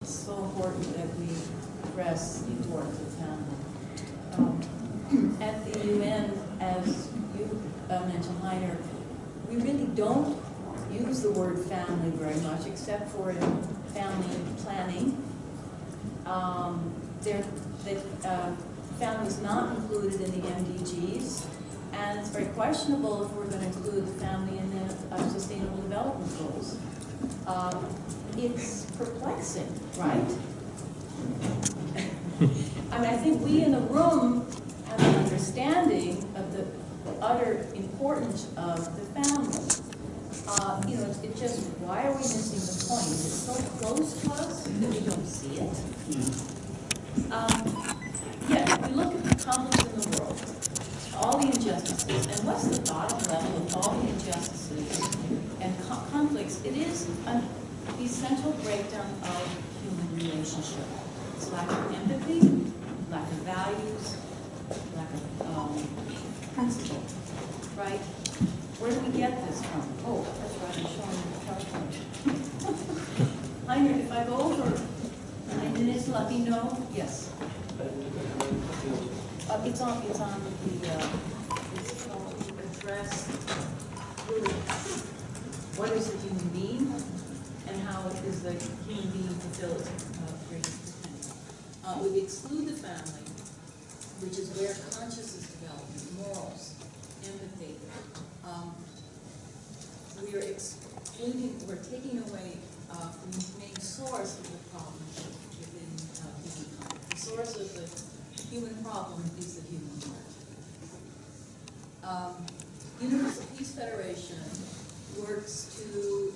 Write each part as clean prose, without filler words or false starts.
It's so important that we address the importance of family. At the UN, as you mentioned, Heiner, we really don't use the word family very much, except for in family planning. Family is not included in the MDGs, and it's very questionable if we're going to include the family in the Sustainable Development Goals. It's perplexing, right? I mean, I think we in the room have an understanding of the utter importance of the family. It's just, why are we missing the point? It's so close to us that we don't see it. If we look at the conflicts in the world, all the injustices, and what's the bottom level of all the injustices and conflicts, it is an essential breakdown of human relationship. It's lack of empathy, lack of values, lack of principle, right? Where do we get this from? Oh, that's right, I'm showing you the PowerPoint. Heiner, if I go over 9 minutes, let me know. Yes. It's on the it's called address really what is a human being and how is the human being fulfill its greatest potential. We exclude the family, which is where consciousness development, morals, empathy. We are excluding, we're taking away from the main source of the problem within humankind. The source of the human problem is the human heart. Universal Peace Federation works to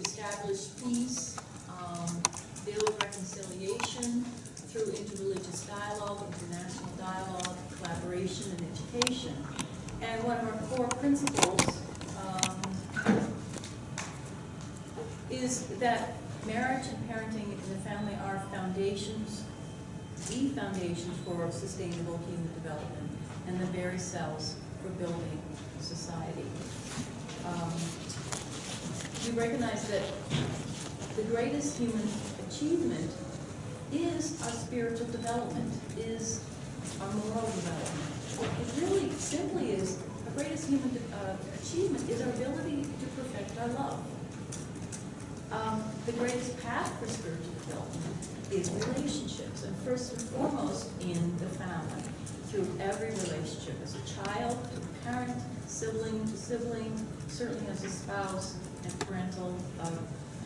establish peace, build reconciliation through interreligious dialogue, international dialogue, collaboration, and education. And one of our core principles is that marriage and parenting in the family are foundations, the foundations for sustainable human development and the very cells for building society. We recognize that the greatest human achievement is our spiritual development, is our moral development. It really simply is, our greatest human achievement is our ability to perfect our love. The greatest path for spiritual development is relationships, and first and foremost in the family, through every relationship, as a child, to a parent, sibling to sibling, certainly as a spouse, and parental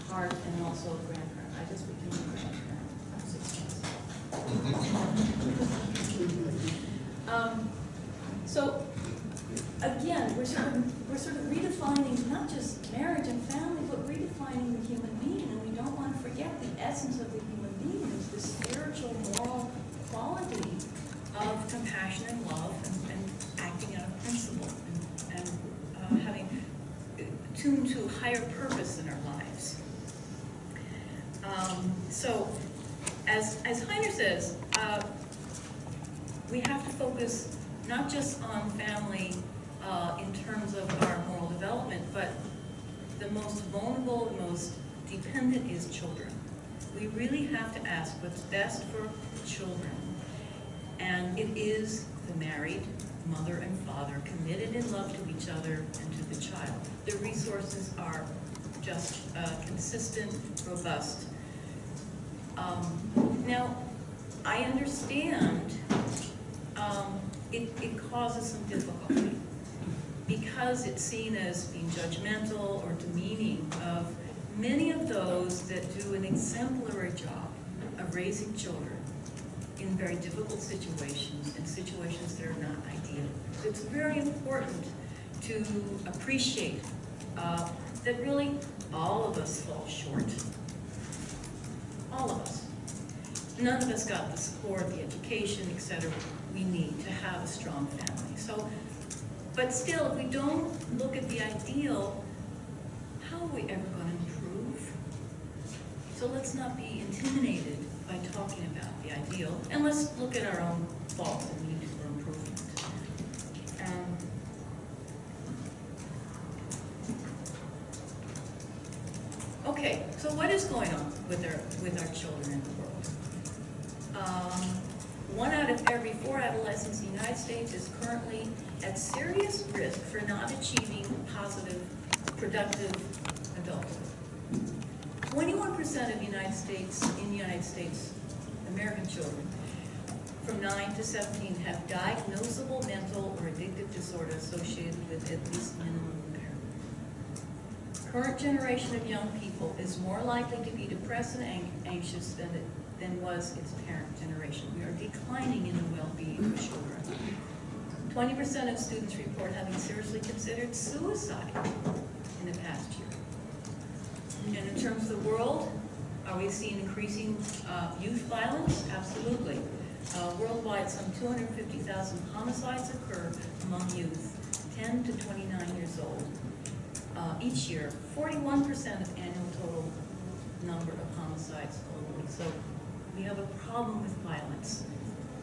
heart, and also a grandparent. I just became a grandparent. I'm 6 months. So again, we're sort of redefining not just marriage and family, but redefining the human being, and we don't want to forget the essence of the human being is the spiritual, moral quality of compassion and love, and acting out of principle, and having tuned to a higher purpose in our lives. So, as Heiner says, we have to focus not just on family in terms of our moral development, but the most vulnerable, the most dependent is children. We really have to ask what's best for children. And it is the married mother and father committed in love to each other and to the child. The resources are just consistent, robust. Now, I understand it causes some difficulty because it's seen as being judgmental or demeaning of many of those that do an exemplary job of raising children in very difficult situations, and situations that are not ideal. It's very important to appreciate that really all of us fall short. All of us. None of us got the support, the education, etc. we need to have a strong family. So, but still, if we don't look at the ideal, how are we ever going to improve? So let's not be intimidated by talking about the ideal, and let's look at our own faults and needs for improvement. Okay, so what is going on with our children in the world? your adolescence in the United States is currently at serious risk for not achieving positive, productive adulthood. 21% of in the United States, American children from 9 to 17 have diagnosable mental or addictive disorder associated with at least minimum impairment. Current generation of young people is more likely to be depressed and anxious than was its parent generation. We are declining in the well-being of children. 20% of students report having seriously considered suicide in the past year. And in terms of the world, are we seeing increasing youth violence? Absolutely. Worldwide, some 250,000 homicides occur among youth 10 to 29 years old each year. 41% of annual total number of homicides globally. So we have a problem with violence,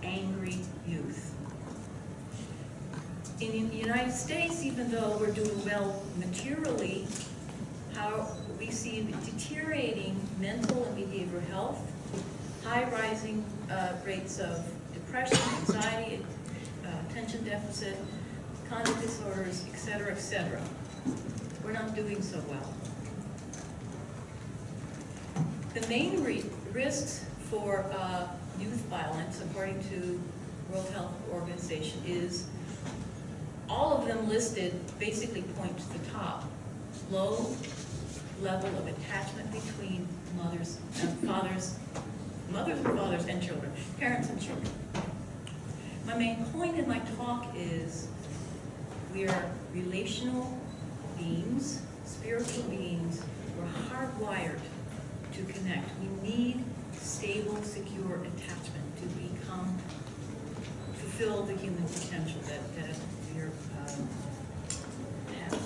angry youth. In the United States, even though we're doing well materially, how we see deteriorating mental and behavioral health, high rising rates of depression, anxiety, attention deficit, conduct disorders, et cetera, et cetera. We're not doing so well. The main risks for youth violence, according to World Health Organization, is all of them listed basically point to the top. Low level of attachment between mothers and fathers and children, parents and children. My main point in my talk is we are relational beings, spiritual beings. We're hardwired to connect. We need stable, secure attachment to fulfill the human potential that we're have.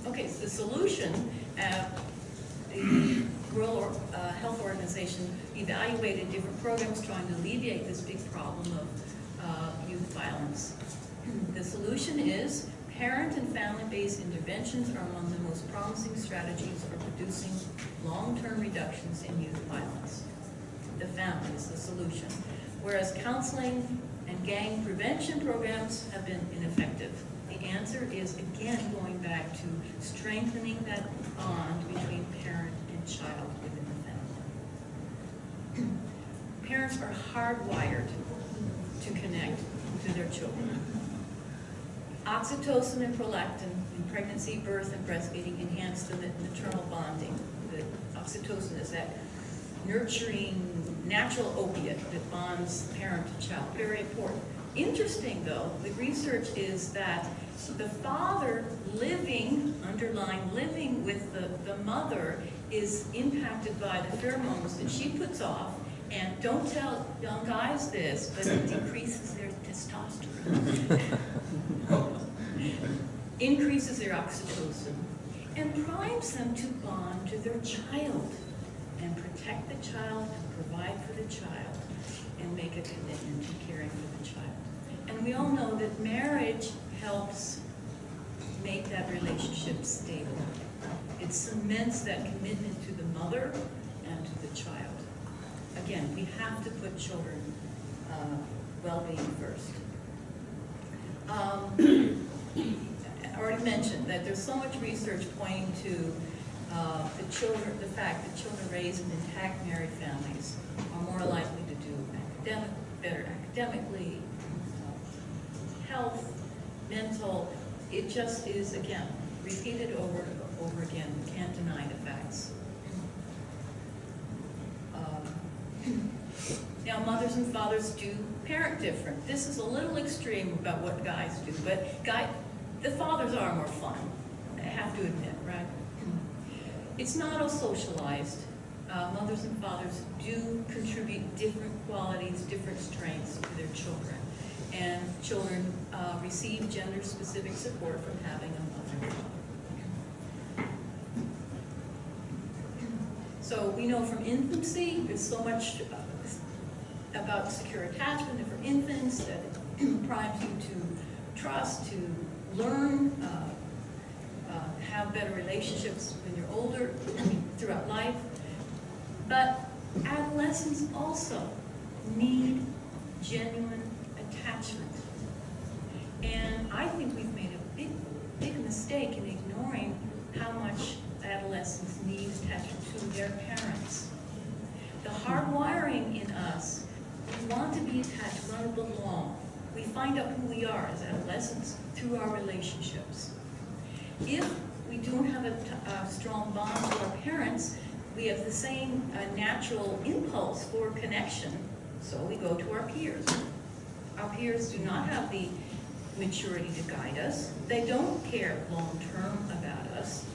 Okay, so the solution, the World Health Organization evaluated different programs trying to alleviate this big problem of youth violence. The solution is parent and family-based interventions are among the most promising strategies for producing long-term reductions in youth violence. The family is the solution, whereas counseling and gang prevention programs have been ineffective. The answer is, again, going back to strengthening that bond between parent and child within the family. Parents are hardwired to connect to their children. Oxytocin and prolactin in pregnancy, birth, and breastfeeding enhance the maternal bonding. The oxytocin is that nurturing, natural opiate that bonds parent to child. Very important. Interesting, though, the research is that the father living with the mother is impacted by the pheromones that she puts off. And don't tell young guys this, but it decreases their testosterone, increases their oxytocin, and primes them to bond to their child and protect the child and provide for the child and make a commitment to caring for the child. And we all know that marriage helps make that relationship stable. It cements that commitment to the mother and to the child. Again, we have to put children well-being first. I already mentioned that there's so much research pointing to the fact that children raised in intact married families are more likely to do better academically, health, mental. It just is, again, repeated over and over again. We can't deny the facts. Now, mothers and fathers do parent different. This is a little extreme about what guys do, but the fathers are more fun, I have to admit, right? It's not all socialized. Mothers and fathers do contribute different qualities, different strengths to their children. And children receive gender-specific support from having a mother and father. So we know from infancy, there's so much about secure attachment for infants that it primes you to trust, to learn, have better relationships when you're older, throughout life. But adolescence also need genuine attachment. And I think we've made a big mistake in ignoring how much adolescents need attachment to their parents. The hardwiring in us, we want to be attached, we want to belong. We find out who we are as adolescents through our relationships. If we don't have a strong bond to our parents, we have the same natural impulse for connection, so we go to our peers. Our peers do not have the maturity to guide us. They don't care long-term about us,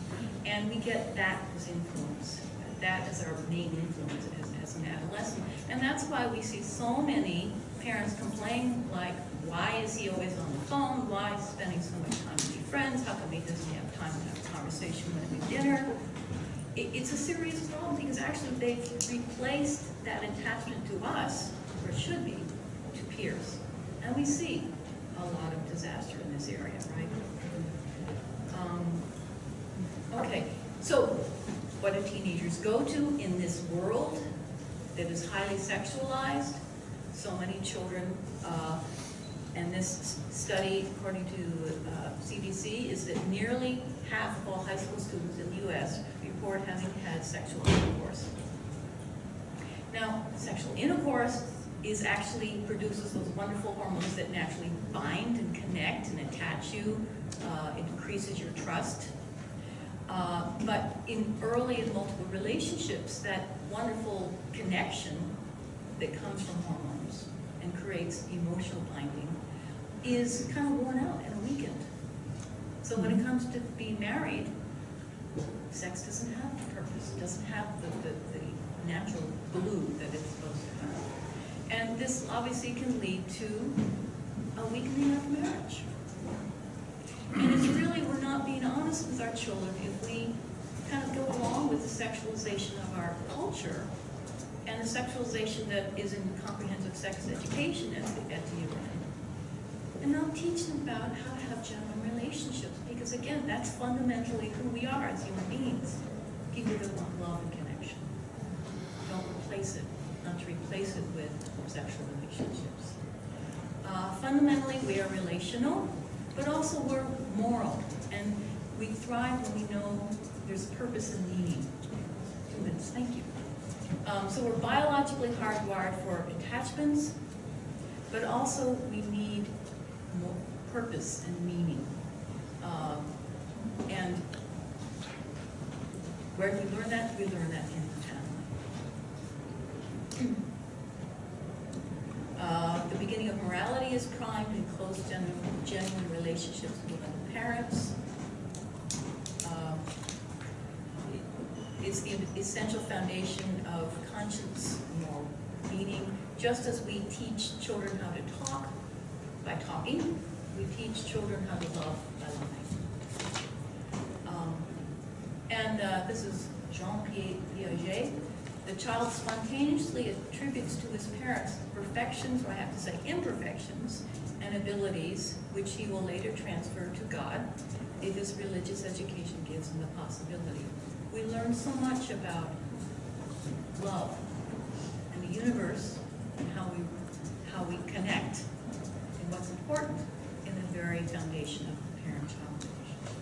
and we get that as influence. That is our main influence as an adolescent. And that's why we see so many parents complain, like, why is he always on the phone? Why is he spending so much time with his friends? How come he doesn't have time to have a conversation when we dinner? It's a serious problem because actually they've replaced that attachment to us, or it should be, to peers. And we see a lot of disaster in this area, right? Okay, so what do teenagers go to in this world that is highly sexualized? So many children, and this study, according to CDC, is that nearly half of all high school students in the US report having had sexual intercourse. Now, sexual intercourse produces those wonderful hormones that naturally bind and connect and attach you. It increases your trust. But in early and multiple relationships, that wonderful connection that comes from hormones and creates emotional binding is kind of worn out and weakened. So when it comes to being married, sex doesn't have the purpose, doesn't have the natural glue that it's supposed to have. And this obviously can lead to a weakening of marriage. And it's really, we're not being honest with our children if we kind of go along with the sexualization of our culture and the sexualization that is in comprehensive sex education at the UN. And not teach them about how to have genuine relationships, because again, that's fundamentally who we are as human beings. People that want love and connection. Don't replace it, not to replace it with sexual relationships. Fundamentally, we are relational, but also we're moral, and we thrive when we know there's purpose and meaning. 2 minutes, thank you. So we're biologically hardwired for attachments, but also we need more purpose and meaning. And where do we learn that? We learn that in the family. The beginning of morality is primed in close, genuine relationships with other parents. It's the essential foundation of conscience, moral meaning. Just as we teach children how to talk by talking, we teach children how to love by loving. This is Jean Piaget. The child spontaneously attributes to his parents perfections, or I have to say imperfections, and abilities, which he will later transfer to God if his religious education gives him the possibility. We learn so much about love and the universe and how we connect and what's important in the very foundation of the parent-child relationship.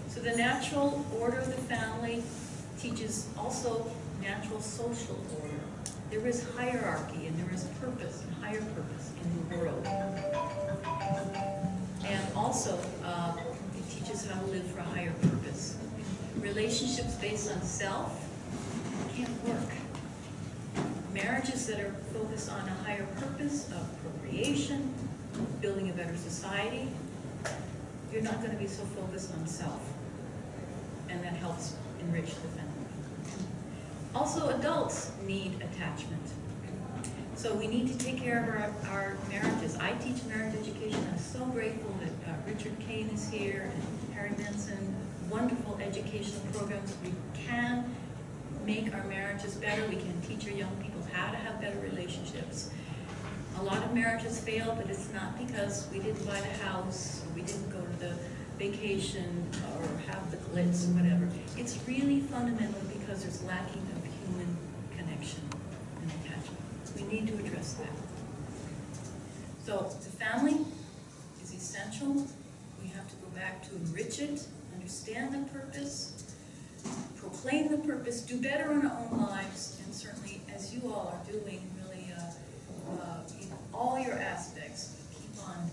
So the natural order of the family teaches also natural social order. There is hierarchy and there is purpose and higher purpose in the world. And also, it teaches how to live for a higher purpose. Relationships based on self can't work. Marriages that are focused on a higher purpose of procreation, building a better society, you're not going to be so focused on self. And that helps enrich the family. Also, adults need attachment. So we need to take care of our marriages. I teach marriage education. I'm so grateful that Richard Kane is here and Harry Benson. Wonderful educational programs. We can make our marriages better. We can teach our young people how to have better relationships. A lot of marriages fail, but it's not because we didn't buy the house, or we didn't go to the vacation, or have the glitz, or whatever. It's really fundamental because there's lacking of human connection and attachment. need to address that. So the family is essential. We have to go back to enrich it, understand the purpose, proclaim the purpose, do better in our own lives, and certainly, as you all are doing, really, in all your aspects, keep on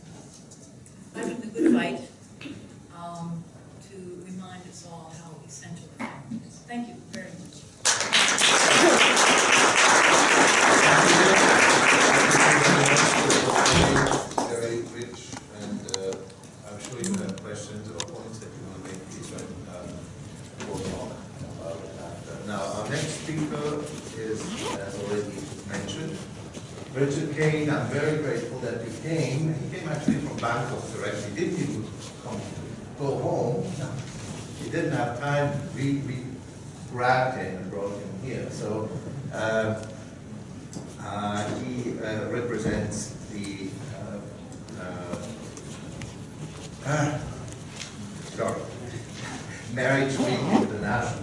fighting the good fight to remind us all how essential the family is. Thank you very much. Very rich, and I'm sure you have questions or points that you want to make. Please talk about that. Now, our next speaker is, as already mentioned, Richard Kane. I'm very grateful that you came. He came actually from Bangkok directly. He didn't even go home. He didn't have time. We grabbed him and brought him here. So he represents the Marriage Week International.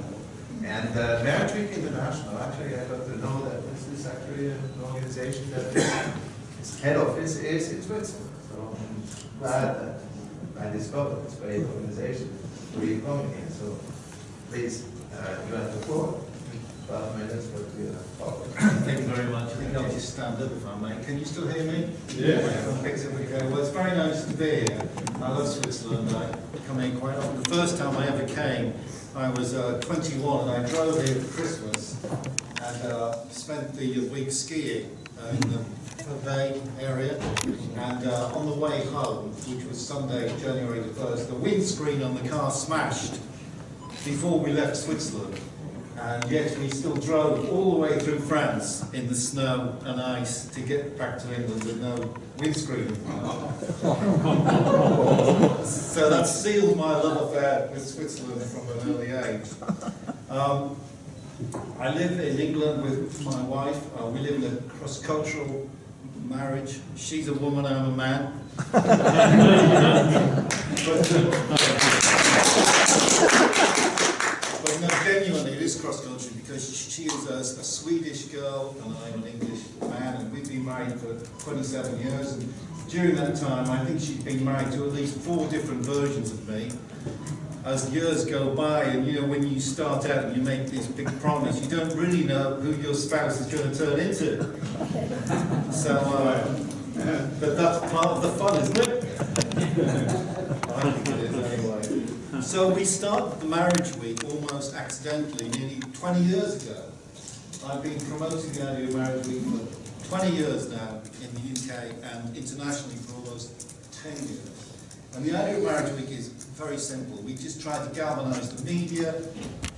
And Marriage Week International, actually I got to know that this is actually an organization that its head office is in Switzerland. So I'm glad that I discovered this great organization for you coming here. So please, you have the floor. 12 minutes, but we have Thank you very much. I think I'll just stand up if I may. Can you still hear me? Yeah. Okay. Well, it's very nice to be here. I love Switzerland. I come here quite often. The first time I ever came, I was 21 and I drove here for Christmas and spent the week skiing in the Vevey area. And on the way home, which was Sunday, January the 1st, the windscreen on the car smashed before we left Switzerland. And yet we still drove all the way through France in the snow and ice to get back to England with no windscreen. So that sealed my love affair with Switzerland from an early age. I live in England with my wife. We live in a cross-cultural marriage. She's a woman, I'm a man. But no, genuinely, it is cross-cultural because she is a Swedish girl and I'm an English man, and we've been married for 27 years. And during that time, I think she's been married to at least 4 different versions of me. As years go by, and you know, when you start out and you make this big promise, you don't really know who your spouse is going to turn into. So, but that's part of the fun, isn't it? I think it is anyway. So we started the Marriage Week almost accidentally nearly 20 years ago. I've been promoting the idea of Marriage Week for 20 years now in the UK and internationally for almost 10 years. And the idea of Marriage Week is very simple. We just try to galvanise the media,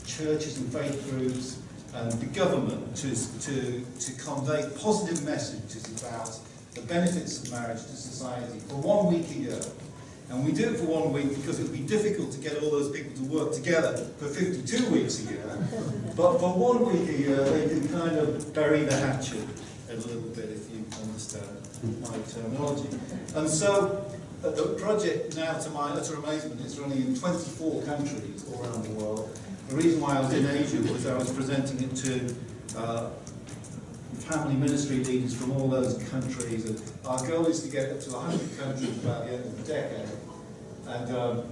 churches and faith groups, and the government to convey positive messages about the benefits of marriage to society for 1 week a year. And we do it for 1 week because it would be difficult to get all those people to work together for 52 weeks a year. But for 1 week a year, they can kind of bury the hatchet a little bit, if you understand my terminology. And so the project now, to my utter amazement, is running in 24 countries all around the world. The reason why I was in Asia was I was presenting it to family ministry leaders from all those countries. And our goal is to get up to 100 countries by the end of the decade. And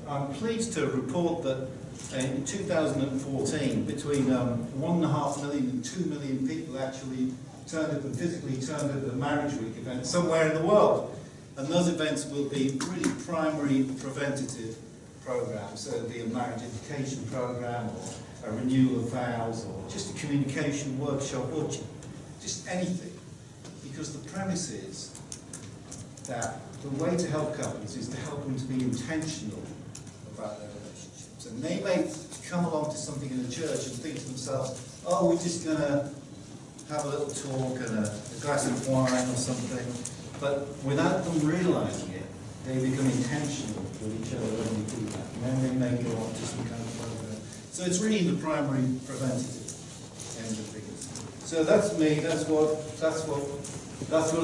I'm pleased to report that in 2014, between 1.5 million and 2 million people actually turned up and physically turned up at the Marriage Week event somewhere in the world. And those events will be really primary preventative programs. So it'll be a marriage education program, or a renewal of vows, or just a communication workshop, or just anything. Because the premise is that the way to help couples is to help them to be intentional about their relationships. And they may come along to something in a church and think to themselves, oh, we're just going to have a little talk and a glass of wine or something. But without them realising it, they become intentional with each other when they do that. And then they may go on to some kind of program. So it's really the primary preventative end of things. So that's me, that's what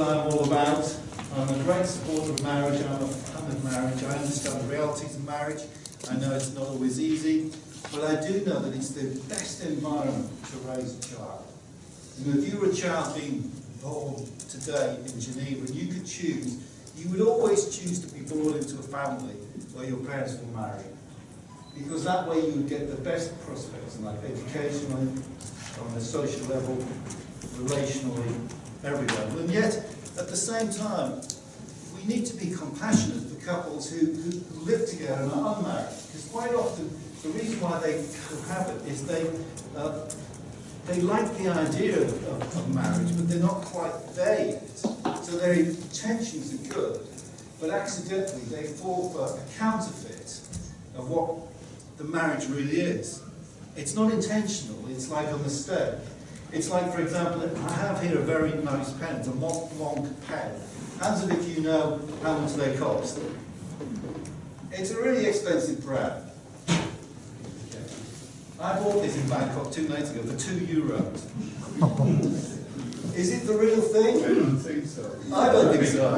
I'm all about. I'm a great supporter of marriage, I'm a fan of marriage, I understand the realities of marriage, I know it's not always easy, but I do know that it's the best environment to raise a child. And if you were a child being born today in Geneva, and you could choose, you would always choose to be born into a family where your parents were married. Because that way you would get the best prospects in life, educationally, on a social level, relationally, every level. And yet, at the same time, we need to be compassionate for couples who live together and are unmarried. Because quite often, the reason why they cohabit is they like the idea of marriage, but they're not quite there yet. So their intentions are good, but accidentally they fall for a counterfeit of what the marriage really is. It's not intentional, it's like a mistake. It's like, for example, I have here a very nice pen, it's a Montblanc pen. Hands of if you know how much they cost. It's a really expensive brand. I bought this in Bangkok 2 nights ago for €2. Is it the real thing? I don't think so. I don't think so.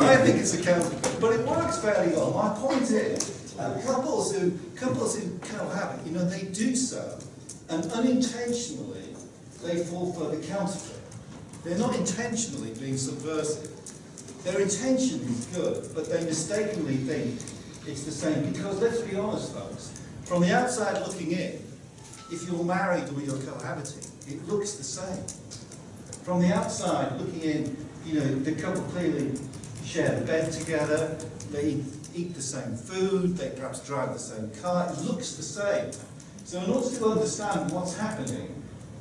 I think it's a counterfeit, but it works fairly well. My point is, couples who cohabit, you know, they do so, and unintentionally they fall for the counterfeit. They're not intentionally being subversive. Their intention is good, but they mistakenly think it's the same. Because let's be honest, folks, from the outside looking in, if you're married or you're cohabiting, it looks the same. From the outside looking in, you know, the couple clearly share the bed together, they eat the same food, they perhaps drive the same car, it looks the same. So in order to understand what's happening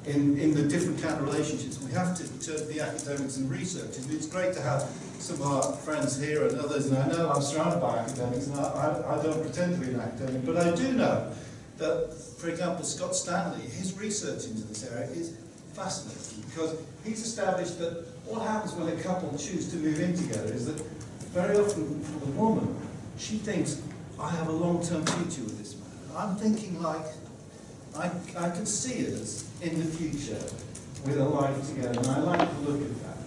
in the different kind of relationships, we have to turn to the academics and researchers. And it's great to have some of our friends here and others, and I know I'm surrounded by academics, and I don't pretend to be an academic, but I do know that, for example, Scott Stanley, his research into this area is fascinating, because he's established that what happens when a couple choose to move in together is that very often for the woman, she thinks, I have a long-term future with this man. I'm thinking like, I can see us in the future with a life together, and I like the look of that.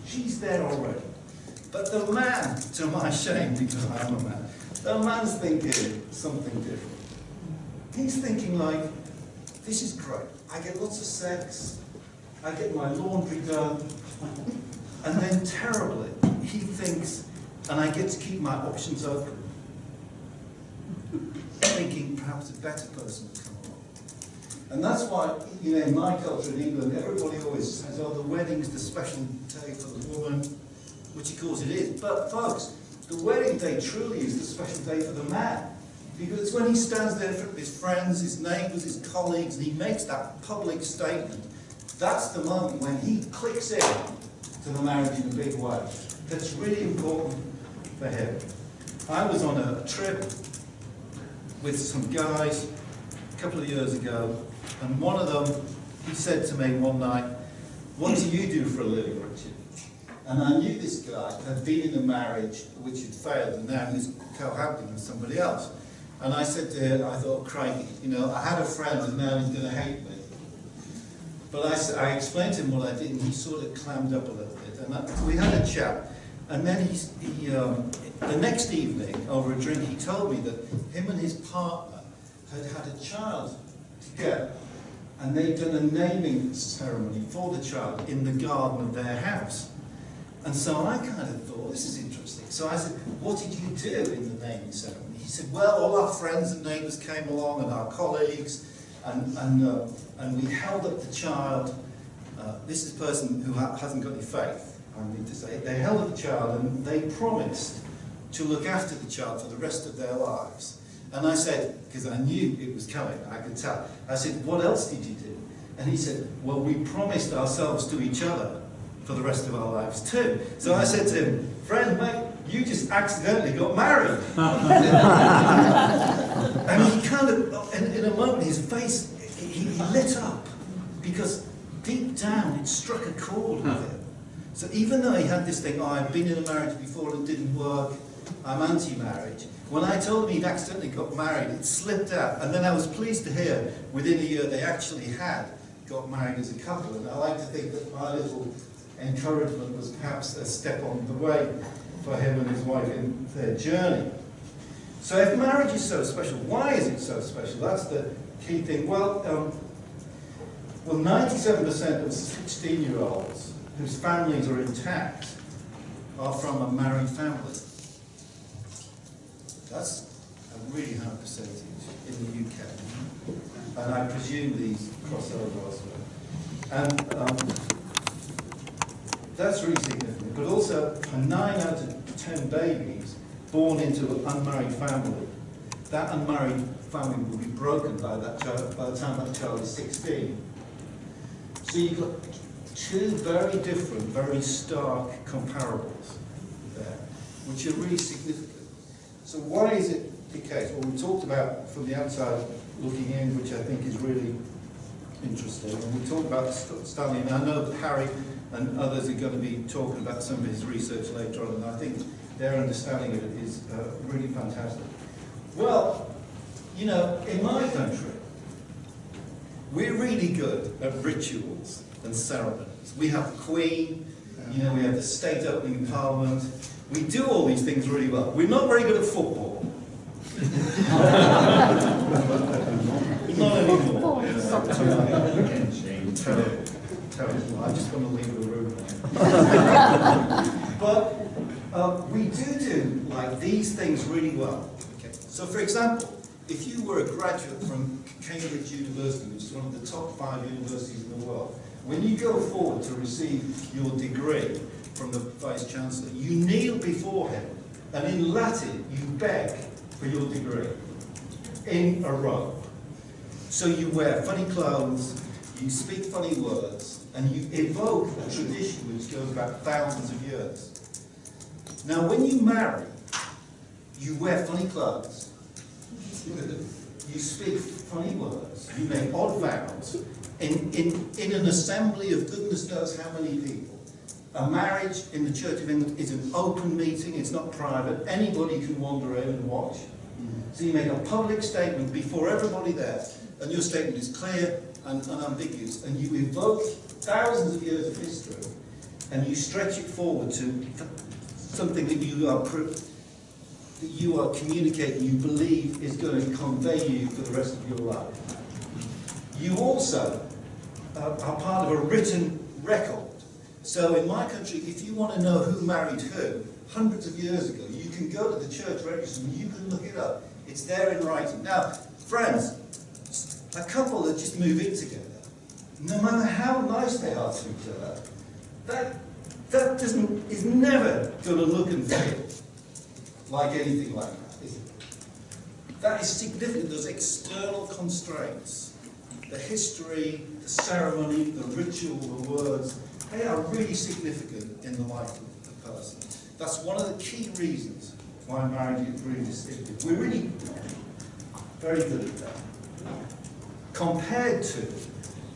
She's there already. But the man, to my shame, because I am a man, the man's thinking something different. He's thinking like, this is great. I get lots of sex, I get my laundry done, and then terribly, he thinks, and I get to keep my options open. Thinking perhaps a better person will come along. And that's why, you know, in my culture in England, everybody always says, oh, the wedding's the special day for the woman, which of course it is. But folks, the wedding day truly is the special day for the man. Because it's when he stands there in front of his friends, his neighbours, his colleagues, and he makes that public statement. That's the moment when he clicks in to the marriage in a big way. That's really important for him. I was on a trip with some guys a couple of years ago, and one of them, he said to me one night, what do you do for a living, Richard? And I knew this guy had been in a marriage which had failed, and now he was cohabiting with somebody else. And I said to him, I thought, crikey, you know, I had a friend and now he's going to hate me. But I explained to him what I did, and he sort of clammed up a little bit. And we had a chat. And then the next evening, over a drink, he told me that him and his partner had had a child together. And they'd done a naming ceremony for the child in the garden of their house. And so I kind of thought, this is interesting. So I said, what did you do in the naming ceremony? He said, well, all our friends and neighbours came along, and our colleagues, and we held up the child. This is a person who hasn't got any faith, I need to say. They held up the child, and they promised to look after the child for the rest of their lives. And I said, because I knew it was coming, I could tell. I said, what else did you do? And he said, well, we promised ourselves to each other for the rest of our lives too. So I said to him, friend, mate, you just accidentally got married. And he kind of, in a moment, his face, he lit up, because deep down it struck a chord with him. So even though he had this thing, oh, I've been in a marriage before and it didn't work, I'm anti-marriage, when I told him he'd accidentally got married, it slipped out. And then I was pleased to hear, within a year, they actually had got married as a couple. And I like to think that my little encouragement was perhaps a step on the way for him and his wife in their journey. So if marriage is so special, why is it so special? That's the key thing. Well, 97% of 16-year-olds whose families are intact are from a married family. That's a really high percentage in the UK. And I presume these cross over elsewhere. And that's really significant. But also, 9 out of 10 babies born into an unmarried family, that unmarried family will be broken by that child, by the time that child is 16. So you've got two very different, very stark comparables there, which are really significant. So why is it the case? Well, we talked about from the outside looking in, which I think is really interesting. And we talked about Stanley, and I know that Harry and others are going to be talking about some of his research later on, and I think their understanding of it is really fantastic. Well, you know, in my country, we're really good at rituals and ceremonies. We have the Queen, you know, we have the state opening in Parliament. We do all these things really well. We're not very good at football. Not anymore. Terrible. Terrible. I just want to leave the room. But we do like these things really well. Okay. So, for example, if you were a graduate from Cambridge University, which is one of the top 5 universities in the world, when you go forward to receive your degree from the Vice Chancellor, you kneel before him, and in Latin, you beg for your degree in a row. So you wear funny clothes, you speak funny words, and you evoke a tradition which goes back thousands of years. Now, when you marry, you wear funny clothes, you speak funny words, you make odd vows, in an assembly of goodness knows how many people. A marriage in the Church of England is an open meeting, it's not private, anybody can wander in and watch. So you make a public statement before everybody there, and your statement is clear and unambiguous, and you evoke thousands of years of history, and you stretch it forward to something that you are communicating, you believe is going to convey you for the rest of your life. You also are part of a written record. So in my country, if you want to know who married who, hundreds of years ago, you can go to the church register and you can look it up. It's there in writing. Now, friends, a couple that just move in together, no matter how nice they are to each other, that is never going to look and feel like anything like that, is it? That is significant. Those external constraints, the history, the ceremony, the ritual, the words, they are really significant in the life of the person. That's one of the key reasons why marriage is really distinctive. We're really very good at that. Compared to,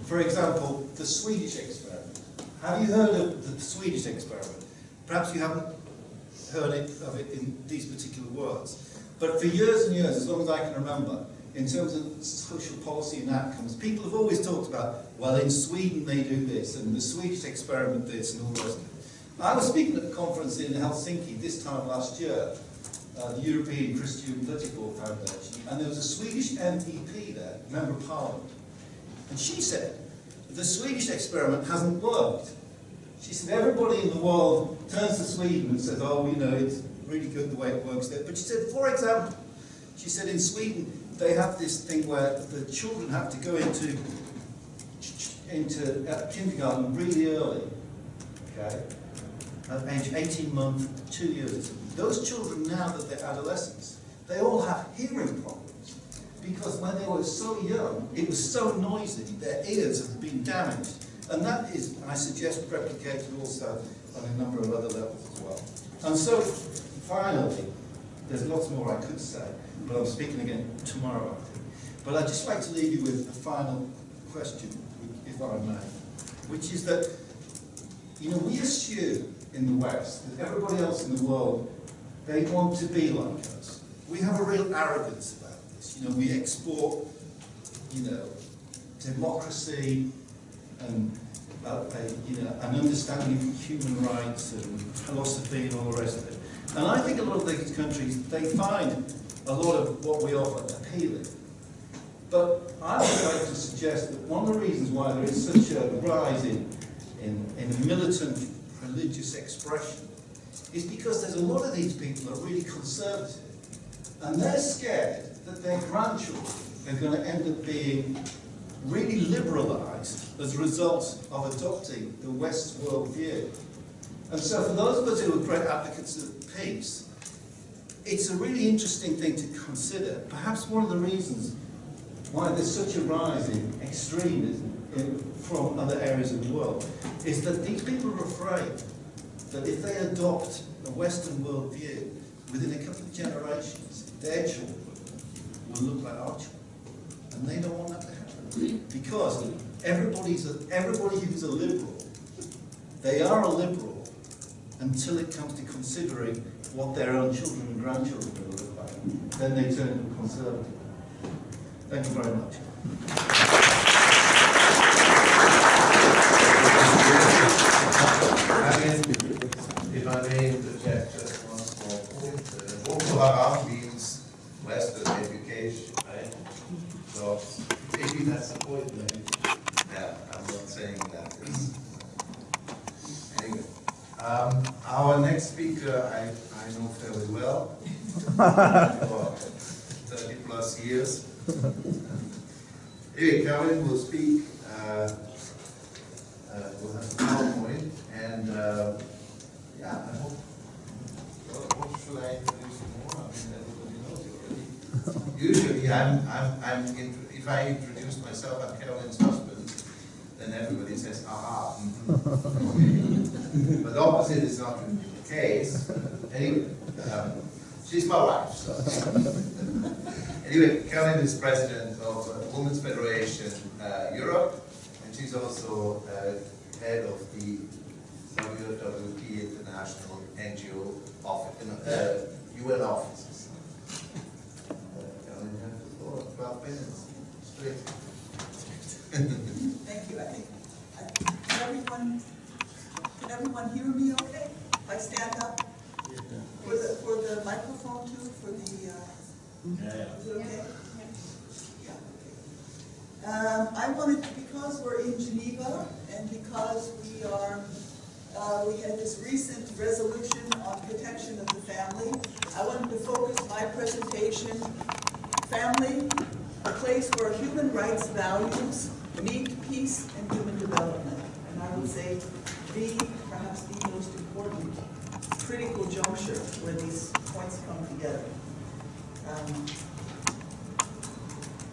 for example, the Swedish experiment. Have you heard of the Swedish experiment? Perhaps you haven't heard of it in these particular words. But for years and years, as long as I can remember, in terms of social policy and outcomes, people have always talked about, well, in Sweden they do this, and the Swedish experiment this, and all the rest of it. I was speaking at a conference in Helsinki this time last year, the European Christian Political Foundation, and there was a Swedish MEP there, Member of Parliament, and she said, the Swedish experiment hasn't worked. She said, everybody in the world turns to Sweden and says, oh, you know, it's really good the way it works there. But she said, for example, she said in Sweden, they have this thing where the children have to go into kindergarten really early, okay, at age 18 months, 2 years. Those children, now that they're adolescents, they all have hearing problems. Because when they were so young, it was so noisy, their ears have been damaged. And that is, I suggest, replicated also on a number of other levels as well. And so, finally, there's lots more I could say, but I'm speaking again tomorrow, I think. But I'd just like to leave you with a final question, if I may, which is that, you know, we assume in the West that everybody else in the world, they want to be like us. We have a real arrogance about this. You know, we export, you know, democracy and you know, an understanding of human rights and philosophy and all the rest of it. And I think a lot of these countries, they find a lot of what we offer appealing. But I would like to suggest that one of the reasons why there is such a rise in in militant religious expression is because there's a lot of these people that are really conservative, and they're scared that their grandchildren are going to end up being really liberalised as a result of adopting the West worldview. And so for those of us who are great advocates of peace, it's a really interesting thing to consider. Perhaps one of the reasons why there's such a rise in extremism from other areas of the world is that these people are afraid that if they adopt a Western worldview, within a couple of generations, their children will look like our children. And they don't want that to happen. Because everybody who's a liberal, they are a liberal until it comes to considering what their own children and grandchildren will look like. Then they turn to a conservative. Thank you very much. If I may interject just one small point, Boko Haram means Western education, right? So maybe that's the point. Yeah, I'm not saying that. Anyway, our next speaker I know fairly well for 30 plus years. Anyway, Caroline will speak. We'll have a PowerPoint, and yeah, I hope. What should I introduce more? I mean, everybody knows you already. Usually, if I introduce myself, I'm Caroline's husband, then everybody says, aha. But the opposite is not the case. Anyway, she's my wife. So. Anyway, Caroline is president of Women's Federation Europe, and she's also head of the WWP International NGO office, UN offices. Caroline, you have the floor. 12 minutes. Straight. Thank you. I think can everyone hear me okay? If I stand up for the microphone too, for the is it okay? Yeah. I wanted to, because we're in Geneva and because we had this recent resolution on protection of the family, I wanted to focus my presentation, family, a place where human rights values meet peace and human development. And I would say perhaps the most important critical juncture where these points come together.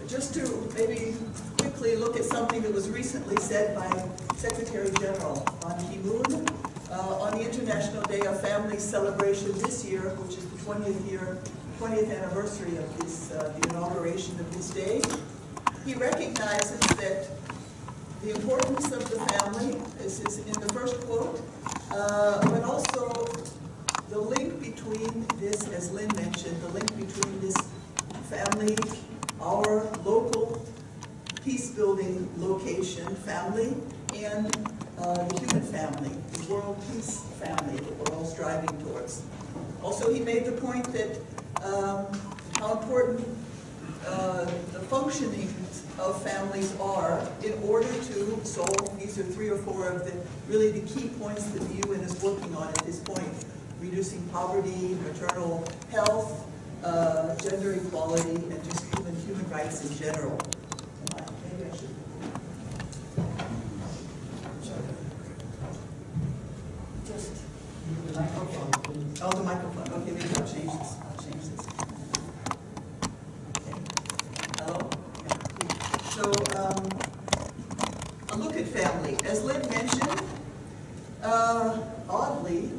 Just to maybe quickly look at something that was recently said by Secretary General Ban Ki-moon on the International Day of Family celebration this year, which is the 20th anniversary of this, the inauguration of this day. He recognizes that the importance of the family, this is in the first quote, but also the link between this, as Lynn mentioned, the link between this family, our local peace-building location, family, and the human family, the world peace family that we're all striving towards. Also, he made the point that how important the functioning of families are in order to solve, these are 3 or 4 of the key points that the UN is working on at this point: reducing poverty, maternal health, gender equality, and just human rights in general. Maybe I should. Just the microphone. Oh, the microphone. Okay, maybe I'll change this. Okay. Hello. Yeah. So, a look at family. As Lynn mentioned, oddly,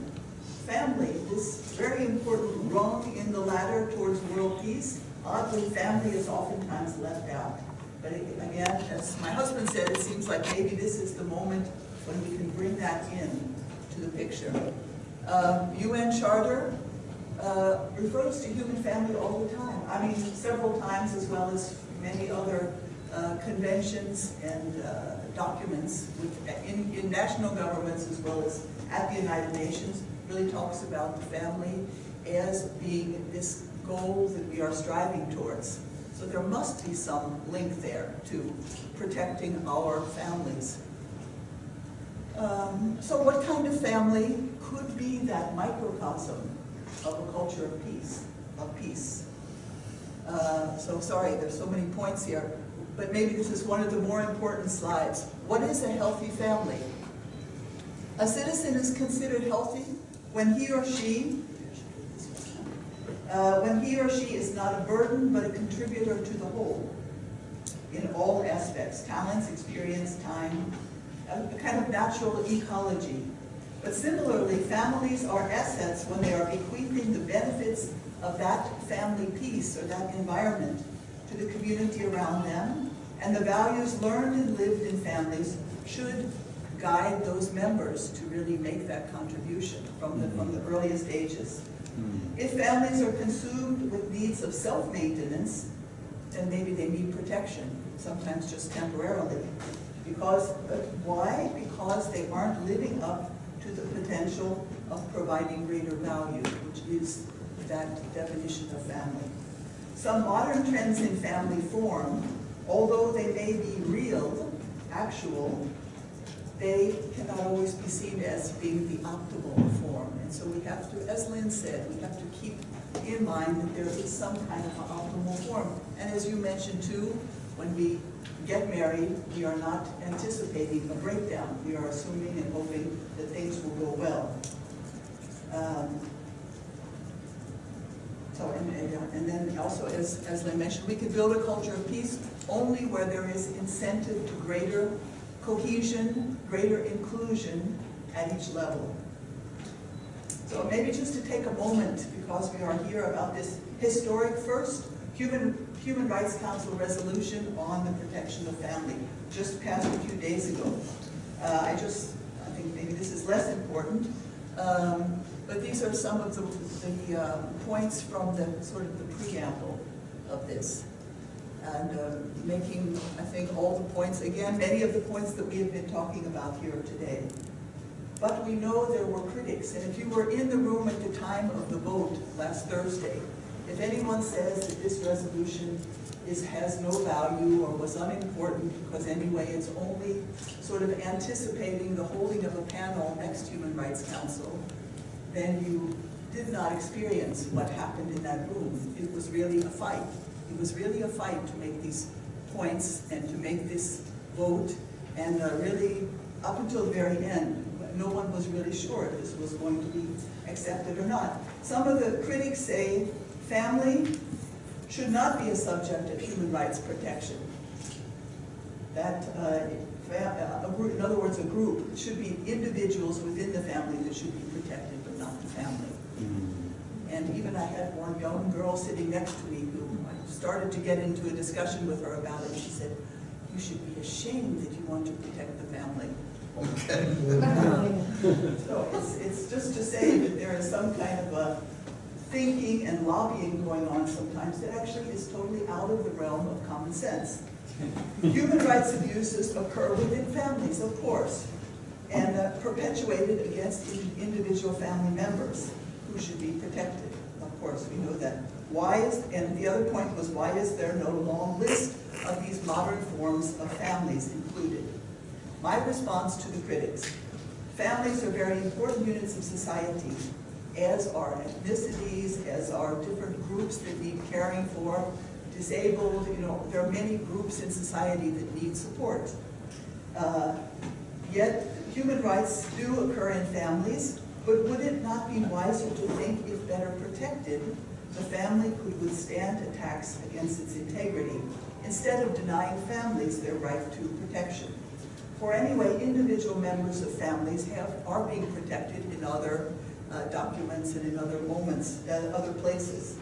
family, this very important rung in the ladder towards world peace, oddly, family is oftentimes left out. But again, as my husband said, it seems like maybe this is the moment when we can bring that in to the picture. UN Charter refers to human family all the time. I mean, several times, as well as many other conventions and documents in national governments, as well as at the United Nations, really talks about the family as being this goal that we are striving towards. So there must be some link there to protecting our families. So what kind of family could be that microcosm of a culture of peace? So sorry, there's so many points here, but maybe this is one of the more important slides. What is a healthy family? A citizen is considered healthy when he or she is not a burden but a contributor to the whole in all aspects, talents, experience, time, a kind of natural ecology. But similarly, families are assets when they are bequeathing the benefits of that family piece or that environment to the community around them, and the values learned and lived in families should guide those members to really make that contribution from the earliest ages. If families are consumed with needs of self-maintenance, then maybe they need protection, sometimes just temporarily. Why? Because they aren't living up to the potential of providing greater value, which is that definition of family. Some modern trends in family form, although they may be real, actual, they cannot always be seen as being the optimal form. And so we have to, as Lynn said, we have to keep in mind that there is some kind of an optimal form. And as you mentioned too, when we get married, we are not anticipating a breakdown. We are assuming and hoping that things will go well. And then also, as Lynn mentioned, we can build a culture of peace only where there is incentive to greater cohesion, greater inclusion at each level. So maybe just to take a moment, because we are here about this historic first Human Rights Council resolution on the protection of family, just passed a few days ago. I think maybe this is less important, but these are some of the points from the sort of the preamble of this. And making, I think, all the points, again, many of the points that we have been talking about here today. But we know there were critics, and if you were in the room at the time of the vote last Thursday, if anyone says that this resolution has no value or was unimportant because anyway it's only sort of anticipating the holding of a panel next Human Rights Council, then you did not experience what happened in that room. It was really a fight. It was really a fight to make these points and to make this vote, and really up until the very end, no one was really sure if this was going to be accepted or not. Some of the critics say family should not be a subject of human rights protection. That, in other words, a group, it should be individuals within the family that should be protected, but not the family. And even I had one young girl sitting next to me who I started to get into a discussion with her about it. She said, "You should be ashamed that you want to protect the family." Okay. So it's just to say that there is some kind of a thinking and lobbying going on sometimes that actually is totally out of the realm of common sense. Human rights abuses occur within families, of course, and perpetuated against individual family members who should be protected. Of course, we know that. And the other point was, why is there no long list of these modern forms of families included? My response to the critics: families are very important units of society, as are ethnicities, as are different groups that need caring for, disabled, there are many groups in society that need support. Yet, human rights do occur in families, but would it not be wiser to think, if better protected, the family could withstand attacks against its integrity, instead of denying families their right to protection? For anyway, individual members of families are being protected in other documents and in other moments, other places.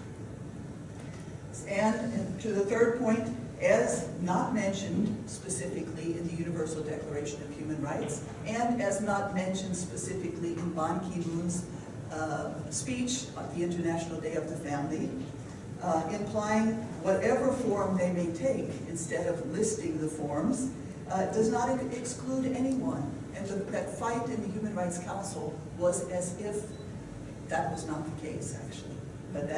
And to the third point, as not mentioned specifically in the Universal Declaration of Human Rights, and as not mentioned specifically in Ban Ki-moon's speech on the International Day of the Family, implying whatever form they may take, instead of listing the forms, does not exclude anyone. And that fight in the Human Rights Council was as if that was not the case, actually. But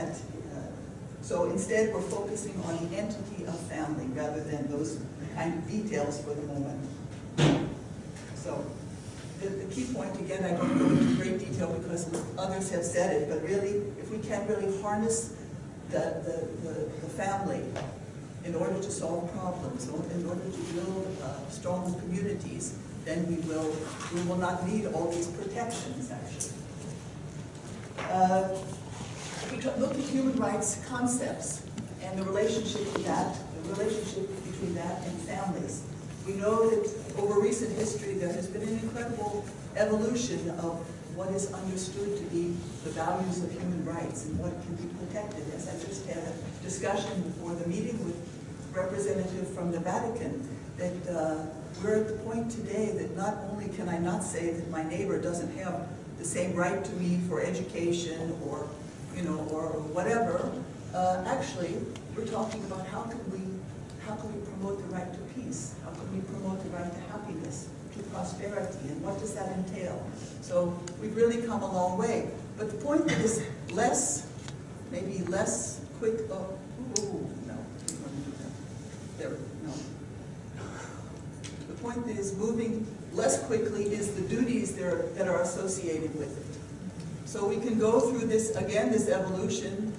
so instead we're focusing on the entity of family rather than those kind of details for the moment. So the key point, again, I don't go into great detail because others have said it, but really, if we can really harness the family in order to solve problems, in order to build strong communities, then we will not need all these protections, actually. If we look at human rights concepts and the relationship to that, the relationship between that and families, we know that over recent history there has been an incredible evolution of what is understood to be the values of human rights and what can be protected. As I just had a discussion before the meeting with a representative from the Vatican, that we're at the point today that not only can I not say that my neighbor doesn't have the same right to me for education or, you know, or whatever, actually we're talking about how can we promote the right to peace? How can we promote the right to happiness, to prosperity, and what does that entail? So we've really come a long way. But the point is maybe less quick, no, there, no. The point is moving less quickly is the duties that are associated with it. So we can go through this, again, this evolution.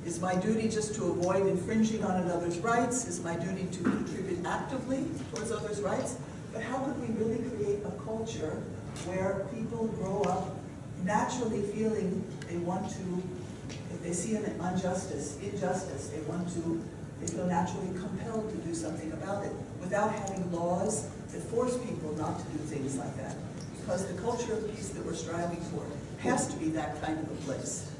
Is my duty just to avoid infringing on another's rights? Is my duty to contribute actively towards others' rights? But how could we really create a culture where people grow up naturally feeling they want to, if they see an injustice, they feel naturally compelled to do something about it without having laws that force people not to do things like that? Because the culture of peace that we're striving for has to be that kind of a place.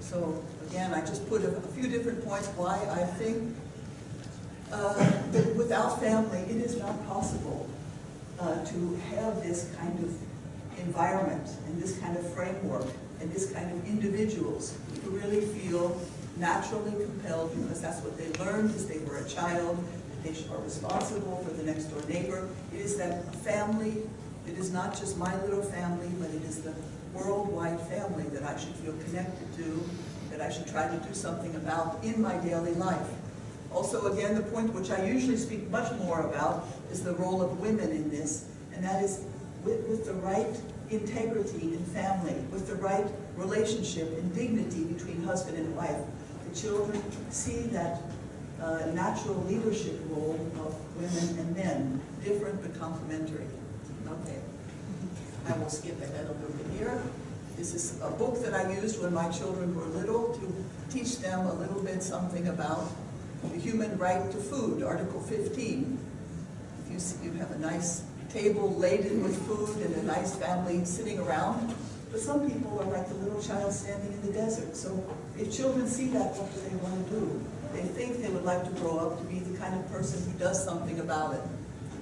So again, I just put a few different points why I think that without family, it is not possible to have this kind of environment and this kind of framework and this kind of individuals who really feel naturally compelled, because that's what they learned as they were a child, that they are responsible for the next door neighbor. It is that family, it is not just my little family, but it is the worldwide family that I should feel connected to, that I should try to do something about in my daily life. Also, again, the point which I usually speak much more about is the role of women in this, and that is with the right integrity in family, with the right relationship and dignity between husband and wife. The children see that natural leadership role of women and men, different but complementary. Okay. I will skip ahead a little bit here. This is a book that I used when my children were little to teach them a little bit something about the human right to food, Article 15. If you see, you have a nice table laden with food and a nice family sitting around, but some people are like the little child standing in the desert. So if children see that, what do they want to do? They think they would like to grow up to be the kind of person who does something about it.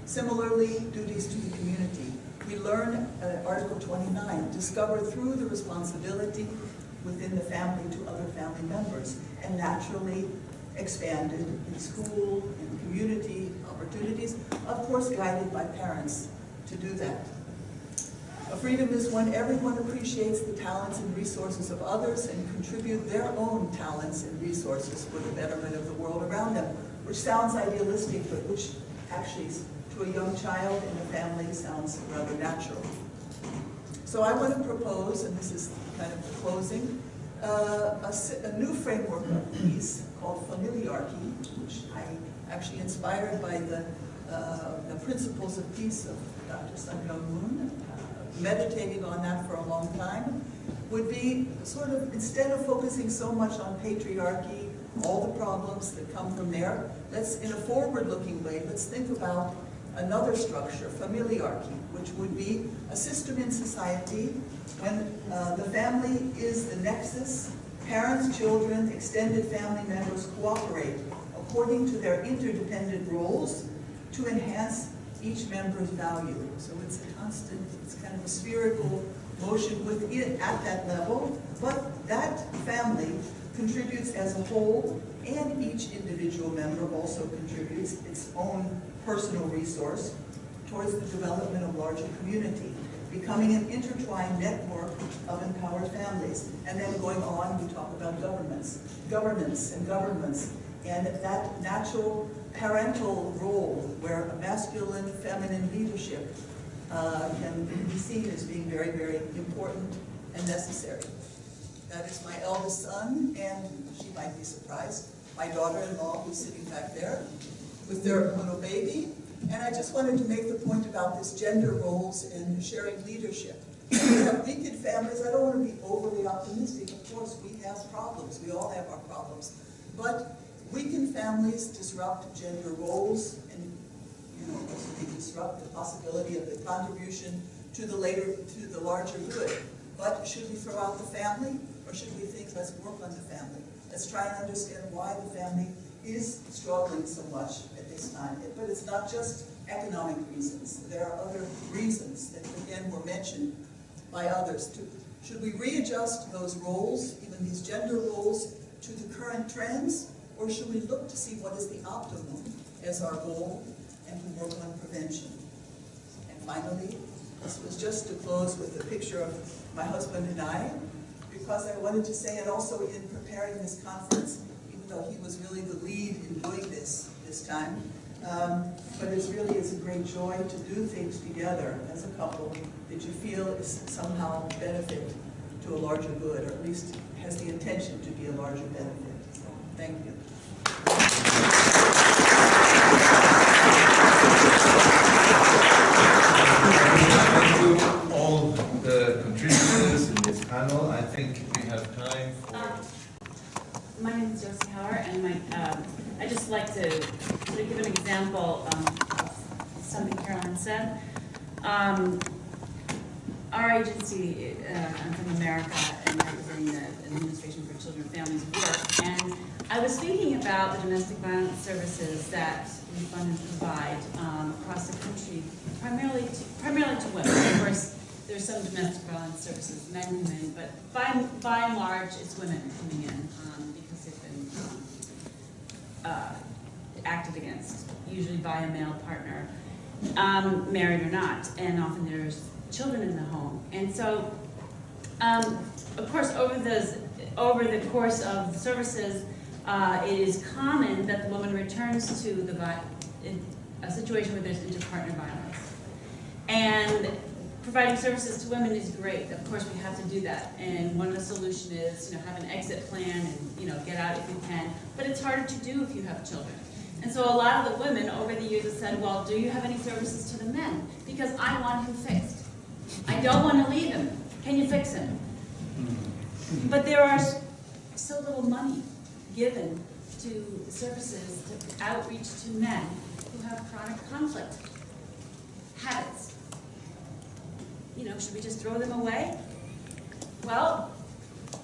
Similarly, duties to the community. We learn Article 29, discover through the responsibility within the family to other family members, and naturally expanded in school, in community opportunities, of course guided by parents to do that. A freedom is when everyone appreciates the talents and resources of others and contribute their own talents and resources for the betterment of the world around them, which sounds idealistic, but which actually to a young child in a family sounds rather natural. So I want to propose, and this is kind of the closing, a new framework of peace called familiarchy, which I actually inspired by the principles of peace of Dr. Sun Myung Moon, meditating on that for a long time, would be sort of, instead of focusing so much on patriarchy, all the problems that come from there, let's, in a forward-looking way, let's think about another structure, familiarchy, which would be a system in society when the family is the nexus, parents, children, extended family members cooperate according to their interdependent roles to enhance each member's value. So it's a constant, it's kind of a spherical motion within at that level, but that family contributes as a whole, and each individual member also contributes its own personal resource towards the development of larger community, becoming an intertwined network of empowered families. And then going on, we talk about governance and governments, and that natural parental role where a masculine, feminine leadership can be seen as being very, very important and necessary. That is my eldest son, and she might be surprised, my daughter-in-law who's sitting back there with their little baby. And I just wanted to make the point about this gender roles and sharing leadership. We have weakened families. I don't want to be overly optimistic. Of course, we have problems. We all have our problems. But weakened families disrupt gender roles, and they disrupt the possibility of the contribution to the larger good. But should we throw out the family, or should we think, let's work on the family? Let's try and understand why the family is struggling so much at this time. But it's not just economic reasons. There are other reasons that, again, were mentioned by others. Should we readjust those roles, even these gender roles, to the current trends? Or should we look to see what is the optimum as our goal and to work on prevention? And finally, this was just to close with a picture of my husband and I, because I wanted to say it also in preparing this conference, even though he was really the lead in doing this time. But it really is a great joy to do things together as a couple that you feel is somehow benefit to a larger good, or at least has the intention to be a larger benefit. So, thank you. Thank you all the contributors in this panel. I think we have time for... My name is Josie Hauer, and I just like to sort of give an example of something Carolyn said. Our agency, I'm from America, and representing the Administration for Children and Families work, and I was thinking about the domestic violence services that we fund and provide across the country, primarily to women. Of course, there's some domestic violence services men come in, but by and large, it's women coming in because they've been acted against, usually by a male partner, married or not, and often there's children in the home. And so, of course, over the course of the services, it is common that the woman returns to a situation where there's inter-partner violence. And providing services to women is great. Of course, we have to do that. And one of the solutions is, have an exit plan and, get out if you can. But it's harder to do if you have children. And so a lot of the women over the years have said, well, do you have any services to the men? Because I want him fixed. I don't want to leave him. Can you fix him? But there are so little money given to services, to outreach to men who have chronic conflict habits. Should we just throw them away? Well,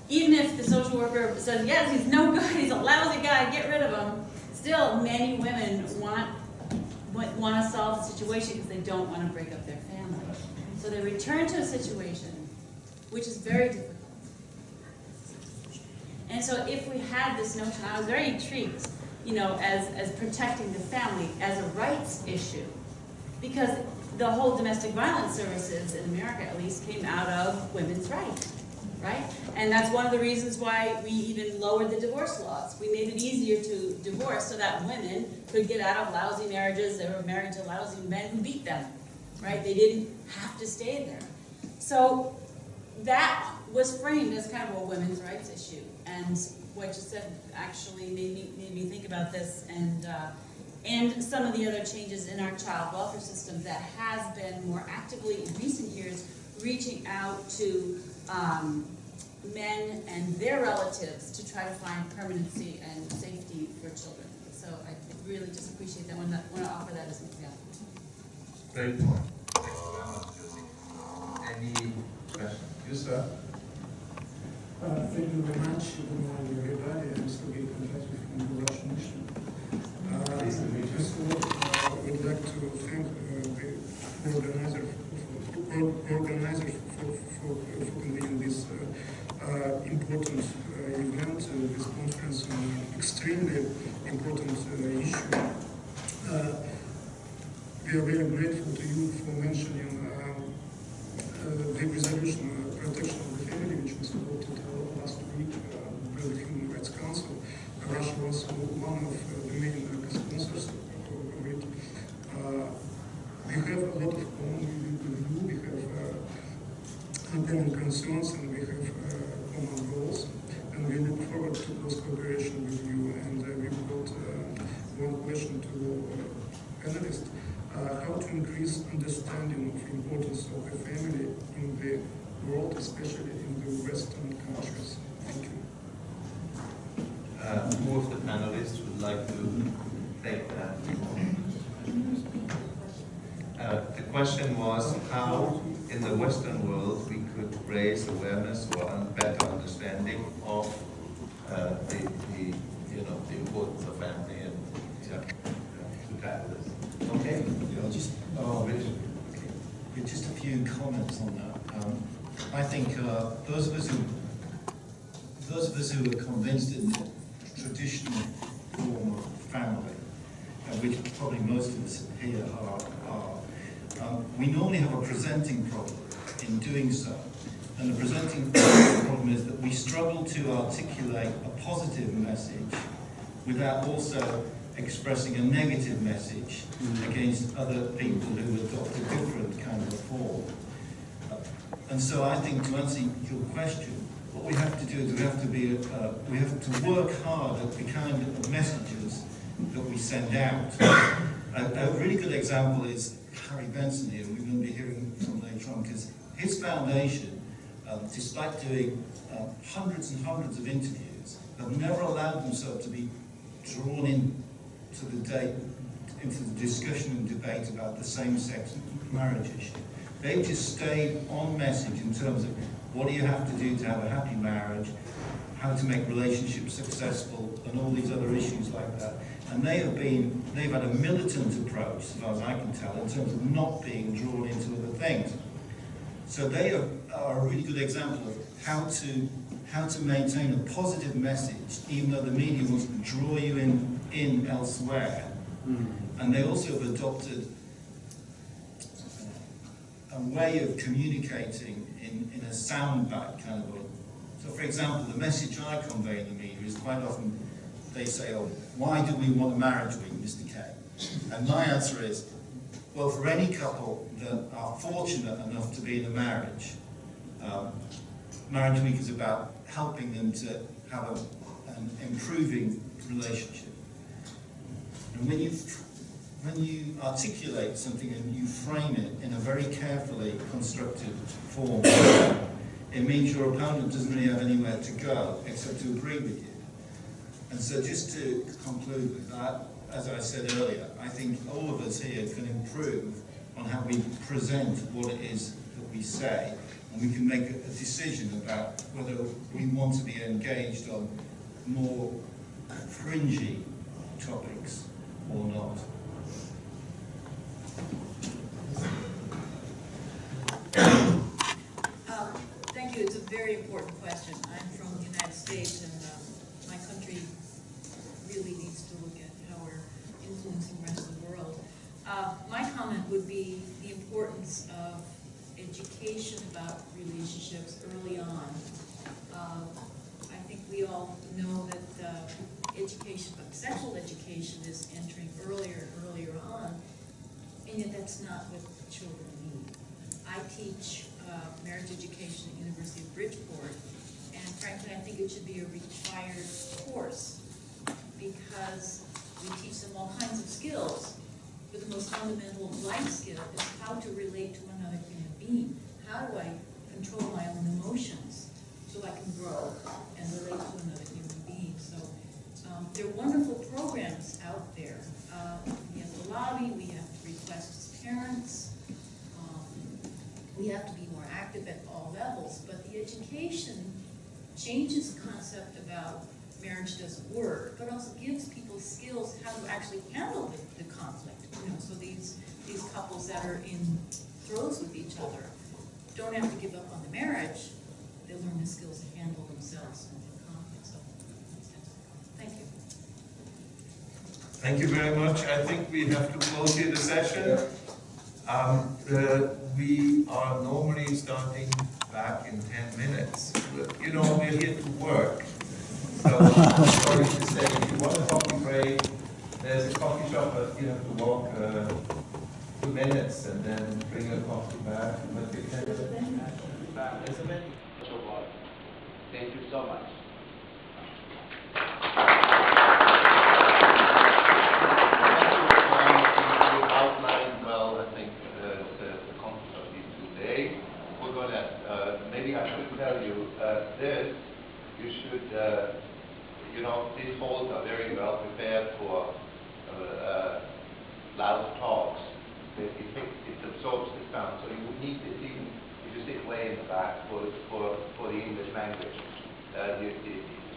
even if the social worker says, yes, he's no good, he's a lousy guy, get rid of him, still many women want to solve the situation because they don't want to break up their family. So they return to a situation which is very difficult. And so if we had this notion, I was very intrigued, as protecting the family as a rights issue, because the whole domestic violence services in America, at least, came out of women's rights, right? And that's one of the reasons why we even lowered the divorce laws. We made it easier to divorce so that women could get out of lousy marriages. They were married to lousy men who beat them, right? They didn't have to stay there. So that was framed as kind of a women's rights issue. And what you said actually made me think about this, and some of the other changes in our child welfare system that has been more actively in recent years reaching out to men and their relatives to try to find permanency and safety for children. So I really just appreciate that. I want to offer that as an example. Great point. Any questions? You, sir? Thank you very much. Good morning, everybody. I'm Sergei Kondrativ from the Russian Mission. First of all, I would like to thank the organizers for convening this important event, this conference on an extremely important issue. We are very grateful to you for mentioning the resolution protection of the family, which was voted last week by the Human Rights Council. Russia was one of the main sponsors have a lot of common with you. We have common concerns and we have common goals. And we look forward to close cooperation with you. And we've got one question to panelists. How to increase understanding of the importance of the family in the world, especially in the Western countries? Thank you. Who of the panelists would like to take that? The question was how in the Western world we could raise awareness or a better understanding of the importance of family and to tackle this. Okay. Yeah, just a few comments on that. I think those of us who are convinced in the traditional form of family, which probably most of us here are, we normally have a presenting problem in doing so. And the presenting problem is that we struggle to articulate a positive message without also expressing a negative message against other people who adopt a different kind of form. And so I think to answer your question, what we have to do is we have to work hard at the kind of messages that we send out. A really good example is Harry Benson here, we're going to be hearing from later on, because his foundation, despite doing hundreds and hundreds of interviews, have never allowed themselves to be drawn into the discussion and debate about the same-sex marriage issue. They've just stayed on message in terms of what do you have to do to have a happy marriage, how to make relationships successful, and all these other issues like that. And they've had a militant approach, as far as I can tell, in terms of not being drawn into other things. So they are a really good example of how to maintain a positive message, even though the media wants to draw you in elsewhere. And they also have adopted a way of communicating in a soundbite kind of way. So, for example, the message I convey in the media is quite often they say, "Oh, why do we want a marriage week, Mr. K?" And my answer is, well, for any couple that are fortunate enough to be in a marriage, Marriage Week is about helping them to have an improving relationship. And when you articulate something and you frame it in a very carefully constructed form, it means your opponent doesn't really have anywhere to go except to agree with you. And so just to conclude with that, as I said earlier, I think all of us here can improve on how we present what it is that we say, and we can make a decision about whether we want to be engaged on more fringy topics or not. Thank you. It's a very important question. I'm from the United States, and my country really needs to look at how we're influencing the rest of the world. My comment would be the importance of education about relationships early on. I think we all know that education, but sexual education is entering earlier and earlier on, and yet that's not what children need. I teach marriage education at the University of Bridgeport, and frankly, I think it should be a required course because we teach them all kinds of skills, but the most fundamental life skill is how to relate to another human being. How do I control my own emotions so I can grow and relate to another human being? So there are wonderful programs out there. We have to lobby, we have to request as parents, we have to be more active at all levels, but the education changes the concept about marriage doesn't work, but also gives people skills how to actually handle the conflict. You know, so these couples that are in throes with each other don't have to give up on the marriage. They learn the skills to handle themselves in conflict. So, thank you. Thank you very much. I think we have to close here the session. We are normally starting back in 10 minutes. You know, we're here to work. So I'm sorry to say, if you want a coffee break, there's a coffee shop, but you have to walk few minutes and then bring a coffee back. But we can. There's a menu. Thank you so much. You outlined well, I think, the content of these 2 days. We're going to, maybe I should tell you, this, you should, you know, these halls are very well prepared for loud talks. It absorbs the sound, so you would need this even if you sit way in the back for the English language, the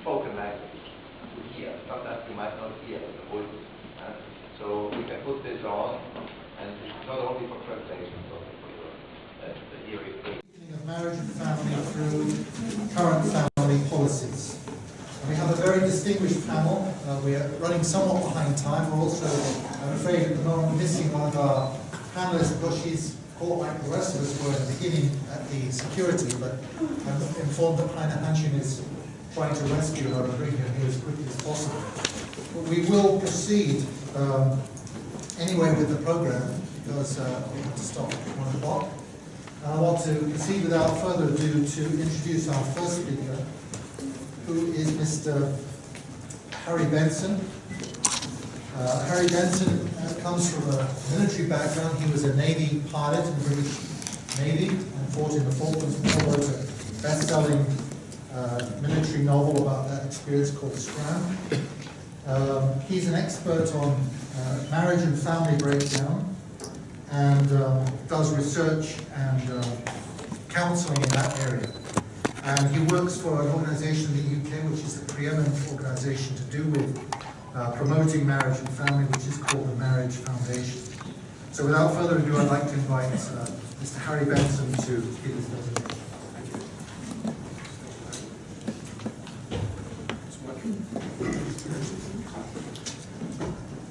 spoken language to hear. Sometimes you might not hear the voices. So we can put this on, and it's not only for translation, but also for your hearing. Of marriage and family through current family policies. And we have a very distinguished panel. We are running somewhat behind time. We're also, I'm afraid, at the moment missing one of our panelists because she's caught like the rest of us were at the beginning at the security, but I'm informed that Heine Hanshin is trying to rescue her and bring her here as quickly as possible. But we will proceed anyway with the program because we have to stop at 1 o'clock. I want to proceed without further ado to introduce our first speaker, who is Mr. Harry Benson. Harry Benson comes from a military background. He was a Navy pilot in the British Navy and fought in the Falklands War, wrote a best-selling military novel about that experience called Scram. He's an expert on marriage and family breakdown, and does research and counseling in that area. And he works for an organization in the UK, which is the preeminent organization to do with promoting marriage and family, which is called the Marriage Foundation. So without further ado, I'd like to invite Mr. Harry Benson to give his presentation.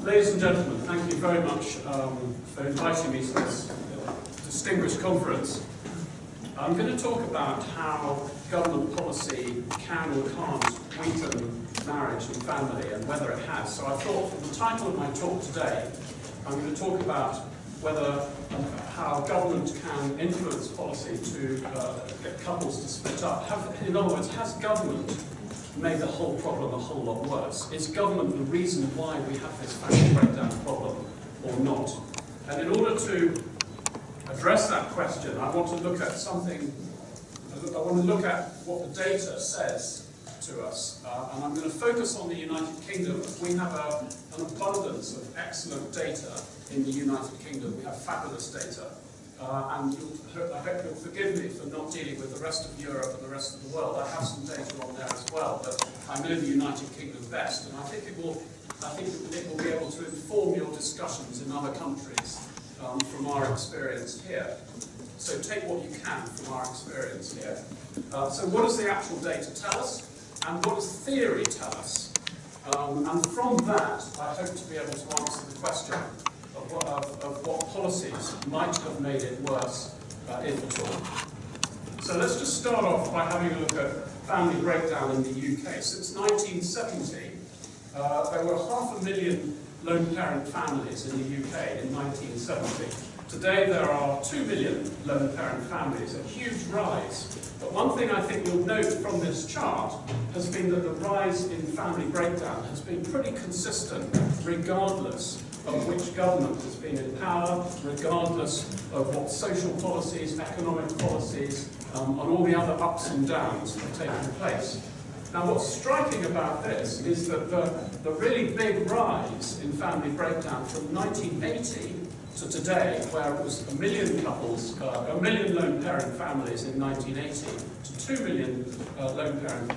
Ladies and gentlemen, thank you very much for inviting me to this distinguished conference. I'm going to talk about how government policy can or can't weaken marriage and family, and whether it has. So I thought, for the title of my talk today, I'm going to talk about whether how government can influence policy to get couples to split up. In other words, has government made the whole problem a whole lot worse? Is government the reason why we have this family breakdown problem, or not? And in order to address that question, I want to look at something. I want to look at what the data says to us, and I'm going to focus on the United Kingdom. We have an abundance of excellent data in the United Kingdom. We have fabulous data, and I hope you'll forgive me for not dealing with the rest of Europe and the rest of the world. I have some data on there as well, but I know the United Kingdom best, and I think it will be able to inform your discussions in other countries from our experience here. So take what you can from our experience here. So what does the actual data tell us? And what does theory tell us? And from that, I hope to be able to answer the question of what policies might have made it worse, if at all. So let's just start off by having a look at family breakdown in the UK. Since 1970, there were 500,000 lone parent families in the UK in 1970. Today there are 2 million lone parent families, a huge rise. But one thing I think you'll note from this chart has been that the rise in family breakdown has been pretty consistent regardless of which government has been in power, regardless of what social policies, economic policies, and all the other ups and downs have taken place. Now what's striking about this is that the really big rise in family breakdown from 1980 to today, where it was 1 million couples, 1 million lone parent families in 1980 to 2 million lone parent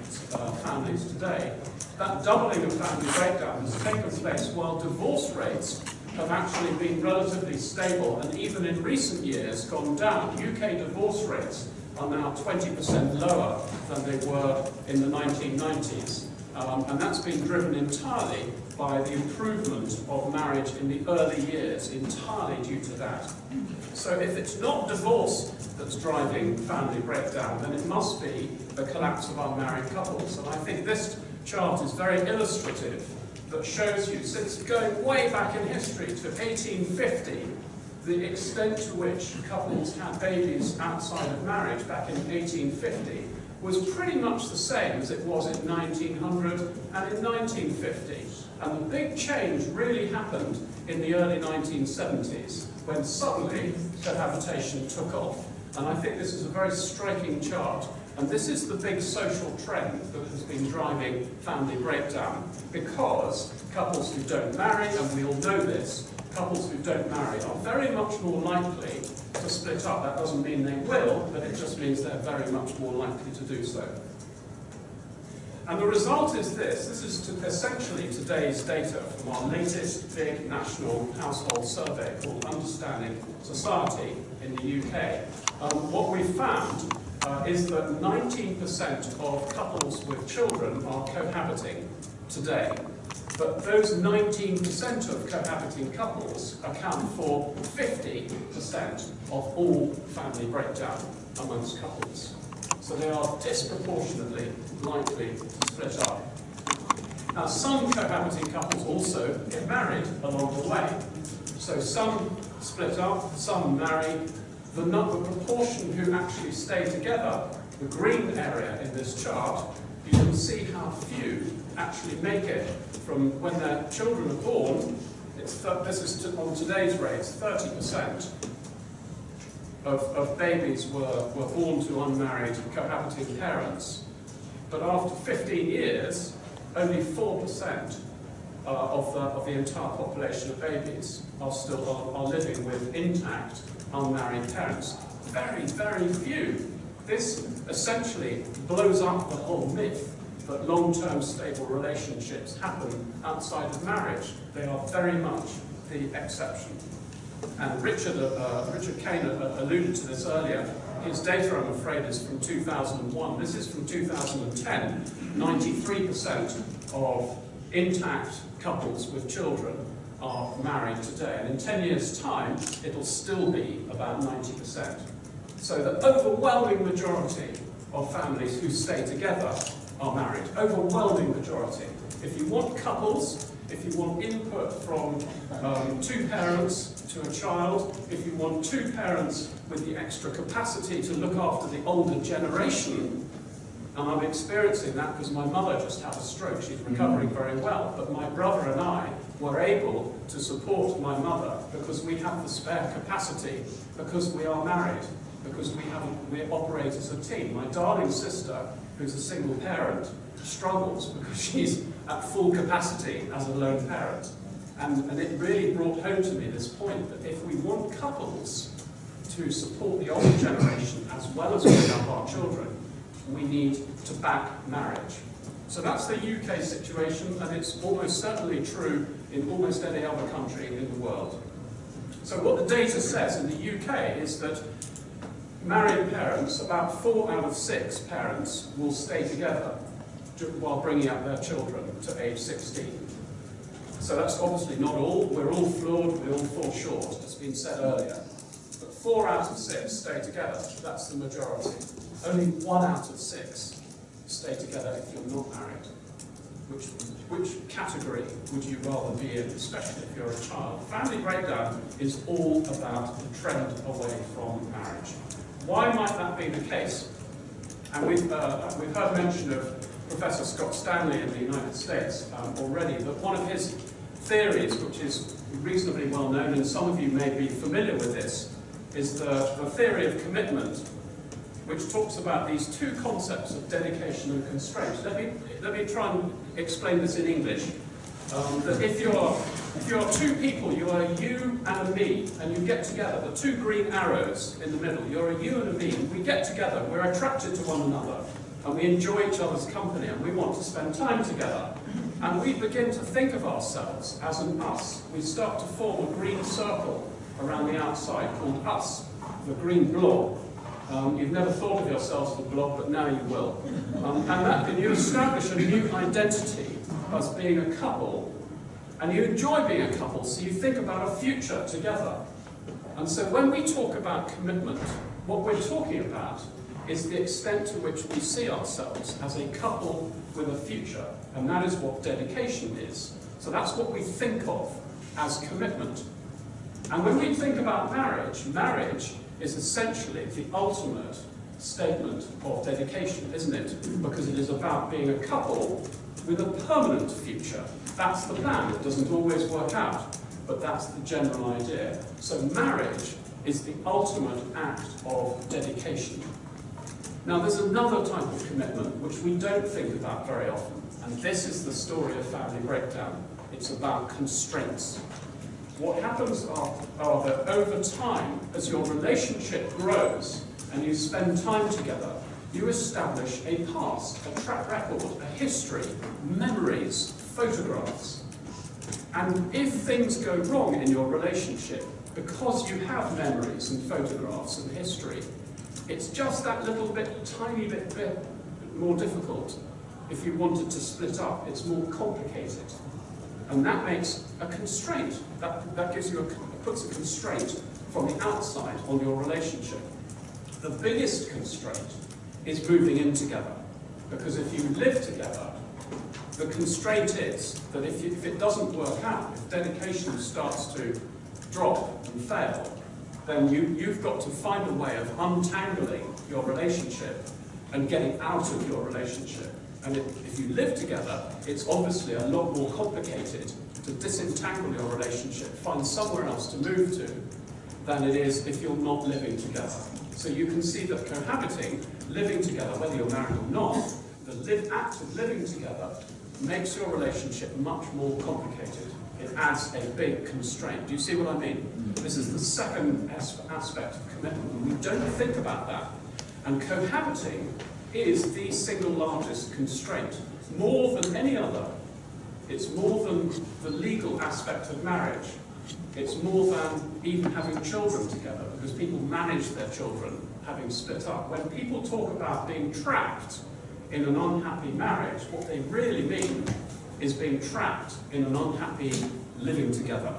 families today, that doubling of family breakdown has taken place while divorce rates have actually been relatively stable and even in recent years gone down. UK divorce rates are now 20% lower than they were in the 1990s. And that's been driven entirely by the improvement of marriage in the early years, entirely due to that. So if it's not divorce that's driving family breakdown, then it must be the collapse of unmarried couples. And I think this chart is very illustrative, that shows you, since going way back in history to 1850, the extent to which couples had babies outside of marriage back in 1850 was pretty much the same as it was in 1900 and in 1950. And the big change really happened in the early 1970s, when suddenly cohabitation took off. And I think this is a very striking chart. And this is the big social trend that has been driving family breakdown, because couples who don't marry, and we all know this, couples who don't marry are very much more likely to split up. That doesn't mean they will, but it just means they're very much more likely to do so. And the result is this. This is essentially today's data from our latest big national household survey called Understanding Society in the UK. What we found is that 19% of couples with children are cohabiting today. But those 19% of cohabiting couples account for 50% of all family breakdown amongst couples. So they are disproportionately likely to split up. Now, some cohabiting couples also get married along the way. So some split up, some marry. The proportion who actually stay together, the green area in this chart, you can see how few actually make it from when their children are born. This is on today's rates, 30% of babies were born to unmarried cohabiting parents. But after 15 years, only 4% of the entire population of babies are living with intact unmarried parents. Very, very few. This essentially blows up the whole myth that long-term stable relationships happen outside of marriage. They are very much the exception. And Richard Kane alluded to this earlier. His data, I'm afraid, is from 2001. This is from 2010. 93% of intact couples with children are married today. And in 10 years' time, it'll still be about 90%. So the overwhelming majority of families who stay together are married. Overwhelming majority. If you want couples, if you want input from two parents to a child, if you want two parents with the extra capacity to look after the older generation, and I'm experiencing that because my mother just had a stroke. She's recovering very well, but my brother and I were able to support my mother because we have the spare capacity, because we are married, because we operate as a team. My darling sister, who's a single parent, struggles because she's at full capacity as a lone parent. And it really brought home to me this point that if we want couples to support the older generation as well as bring up our children, we need to back marriage. So that's the UK situation, and it's almost certainly true in almost any other country in the world. So what the data says in the UK is that married parents, about 4 out of 6 parents, will stay together while bringing up their children to age 16. So that's obviously not all. We're all flawed, we all fall short, as been said earlier. But 4 out of 6 stay together. That's the majority. Only 1 out of 6 stay together if you're not married. Which category would you rather be in, especially if you're a child? Family breakdown is all about the trend away from marriage. Why might that be the case? And we've heard mention of Professor Scott Stanley in the United States already, but one of his theories, which is reasonably well known, and some of you may be familiar with this, is the theory of commitment, which talks about these two concepts of dedication and constraint. Let me try and explain this in English. That if you're two people, you are you and a me, and you get together, the two green arrows in the middle, you're a you and a me, and we get together, we're attracted to one another, and we enjoy each other's company, and we want to spend time together. And we begin to think of ourselves as an us. We start to form a green circle around the outside called us, the green blob. You've never thought of yourselves as a blob, but now you will. And you establish a new identity as being a couple, and you enjoy being a couple, so you think about a future together. And so when we talk about commitment, what we're talking about is the extent to which we see ourselves as a couple with a future, and that is what dedication is. So that's what we think of as commitment. And when we think about marriage, marriage is essentially the ultimate statement of dedication, isn't it? Because it is about being a couple with a permanent future. That's the plan. It doesn't always work out, but that's the general idea. So marriage is the ultimate act of dedication. Now there's another type of commitment which we don't think about very often, and this is the story of family breakdown. It's about constraints. What happens are that over time, as your relationship grows and you spend time together, you establish a past, a track record, a history, memories, photographs. And if things go wrong in your relationship, because you have memories and photographs and history, it's just that little bit, tiny bit more difficult. If you wanted to split up, it's more complicated. And that makes a constraint. That gives you puts a constraint from the outside on your relationship. The biggest constraint is moving in together. Because if you live together, the constraint is that if it doesn't work out, if dedication starts to drop and fail, then you've got to find a way of untangling your relationship and getting out of your relationship. And if you live together, it's obviously a lot more complicated to disentangle your relationship, find somewhere else to move to, than it is if you're not living together. So you can see that cohabiting, living together, whether you're married or not, the act of living together makes your relationship much more complicated. It adds a big constraint. Do you see what I mean? This is the second aspect of commitment, and we don't think about that. And cohabiting is the single largest constraint, more than any other. It's more than the legal aspect of marriage. It's more than even having children together, because people manage their children having split up. When people talk about being trapped in an unhappy marriage, what they really mean is being trapped in an unhappy living together.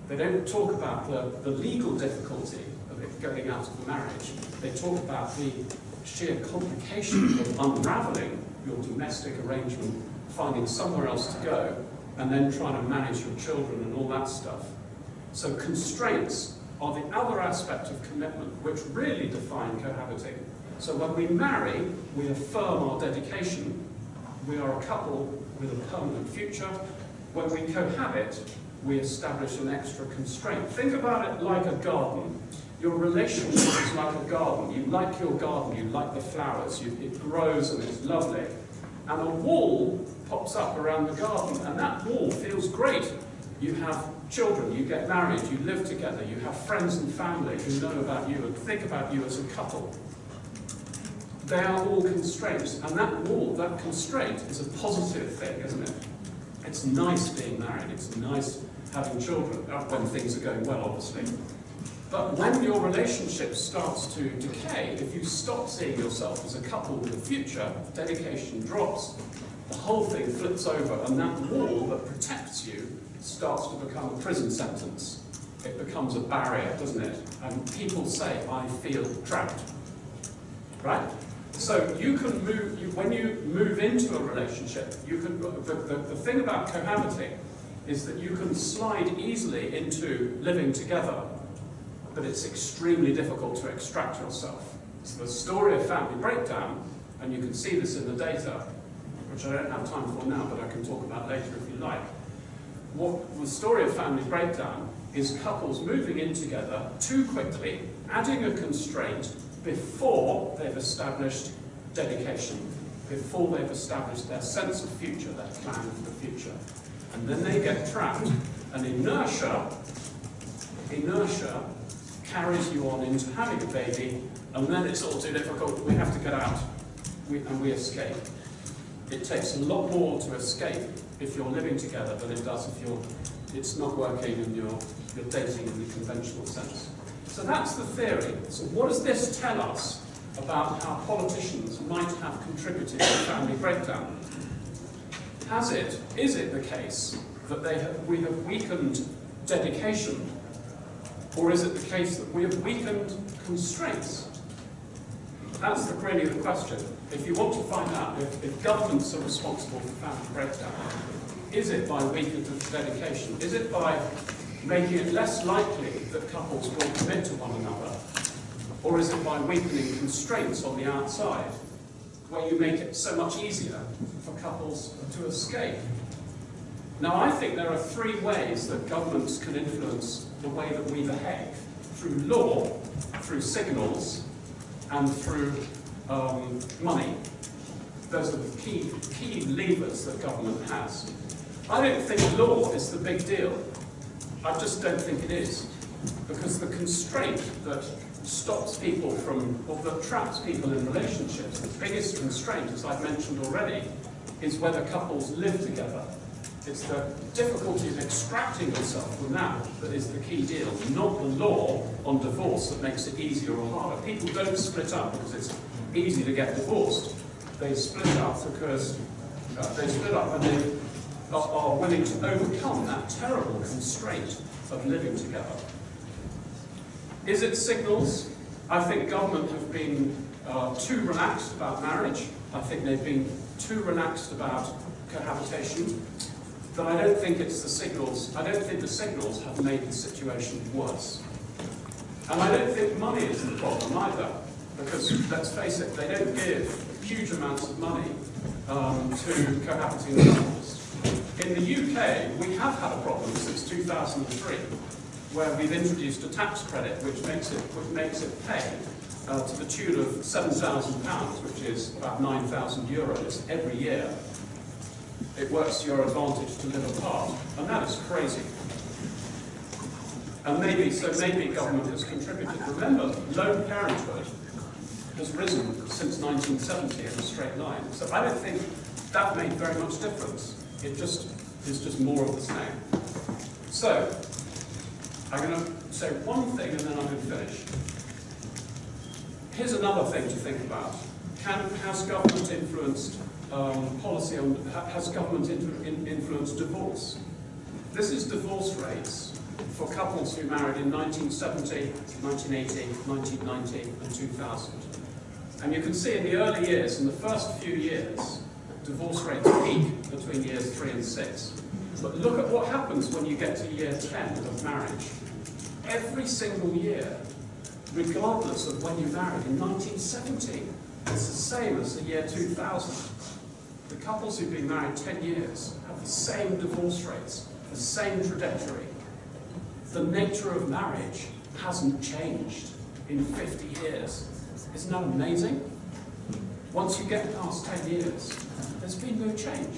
They don't talk about the legal difficulty of it going out of the marriage. They talk about the sheer complication of unravelling your domestic arrangement, finding somewhere else to go, and then trying to manage your children and all that stuff. So constraints are the other aspect of commitment which really define cohabiting. So when we marry, we affirm our dedication. We are a couple with a permanent future. When we cohabit, we establish an extra constraint. Think about it like a garden. Your relationship is like a garden. You like your garden, you like the flowers, it grows and it's lovely. And a wall pops up around the garden, and that wall feels great. You have children, you get married, you live together, you have friends and family who know about you and think about you as a couple. They are all constraints, and that wall, that constraint, is a positive thing, isn't it? It's nice being married, it's nice having children, when things are going well, obviously. But when your relationship starts to decay, if you stop seeing yourself as a couple with a future, dedication drops, the whole thing flips over, and that wall that protects you starts to become a prison sentence. It becomes a barrier, doesn't it? And people say, I feel trapped. Right? So you can move, when you move into a relationship, you can, the thing about cohabiting is that you can slide easily into living together, but it's extremely difficult to extract yourself. So the story of family breakdown, and you can see this in the data, which I don't have time for now, but I can talk about later if you like. What the story of family breakdown is couples moving in together too quickly, adding a constraint before they've established dedication, before they've established their sense of future, their plan for the future. And then they get trapped, and inertia carries you on into having a baby, and then it's all too difficult, we have to get out, and we escape. It takes a lot more to escape if you're living together than it does if it's not working and you're dating in the conventional sense. So that's the theory. So what does this tell us about how politicians might have contributed to family breakdown? Is it the case that we have weakened dedication, or is it the case that we have weakened constraints? That's really the question. If you want to find out if governments are responsible for family breakdown, is it by weakened dedication? Is it by making it less likely that couples will commit to one another? Or is it by weakening constraints on the outside, where you make it so much easier for couples to escape? Now, I think there are three ways that governments can influence the way that we behave: through law, through signals, and through money. Those are the key levers that government has. I don't think law is the big deal. I just don't think it is. Because the constraint that stops people from, or that traps people in relationships, the biggest constraint, as I've mentioned already, is whether couples live together. It's the difficulty of extracting yourself from that that is the key deal, not the law on divorce that makes it easier or harder. People don't split up because it's easy to get divorced. They split up because and they are willing to overcome that terrible constraint of living together. Is it signals? I think government have been too relaxed about marriage. I think they've been too relaxed about cohabitation. But I don't think it's the signals. I don't think the signals have made the situation worse. And I don't think money is the problem either. Because, let's face it, they don't give huge amounts of money to cohabiting couples. In the UK, we have had a problem since 2003, where we've introduced a tax credit which makes it pay to the tune of £7,000, which is about €9,000 every year. It works to your advantage to live apart, and that is crazy. And maybe government has contributed. Remember, lone parenthood has risen since 1970 in a straight line. So I don't think that made very much difference. It just is just more of the same. So, I'm going to say one thing and then I'm going to finish. Here's another thing to think about. Has government influenced policy on, has government influenced divorce? This is divorce rates for couples who married in 1970, 1980, 1990 and 2000. And you can see in the early years, in the first few years, divorce rates peak between years 3 and 6. But look at what happens when you get to year 10 of marriage. Every single year, regardless of when you married, in 1970, it's the same as the year 2000. The couples who've been married 10 years have the same divorce rates, the same trajectory. The nature of marriage hasn't changed in 50 years. Isn't that amazing? Once you get past 10 years, there's been no change.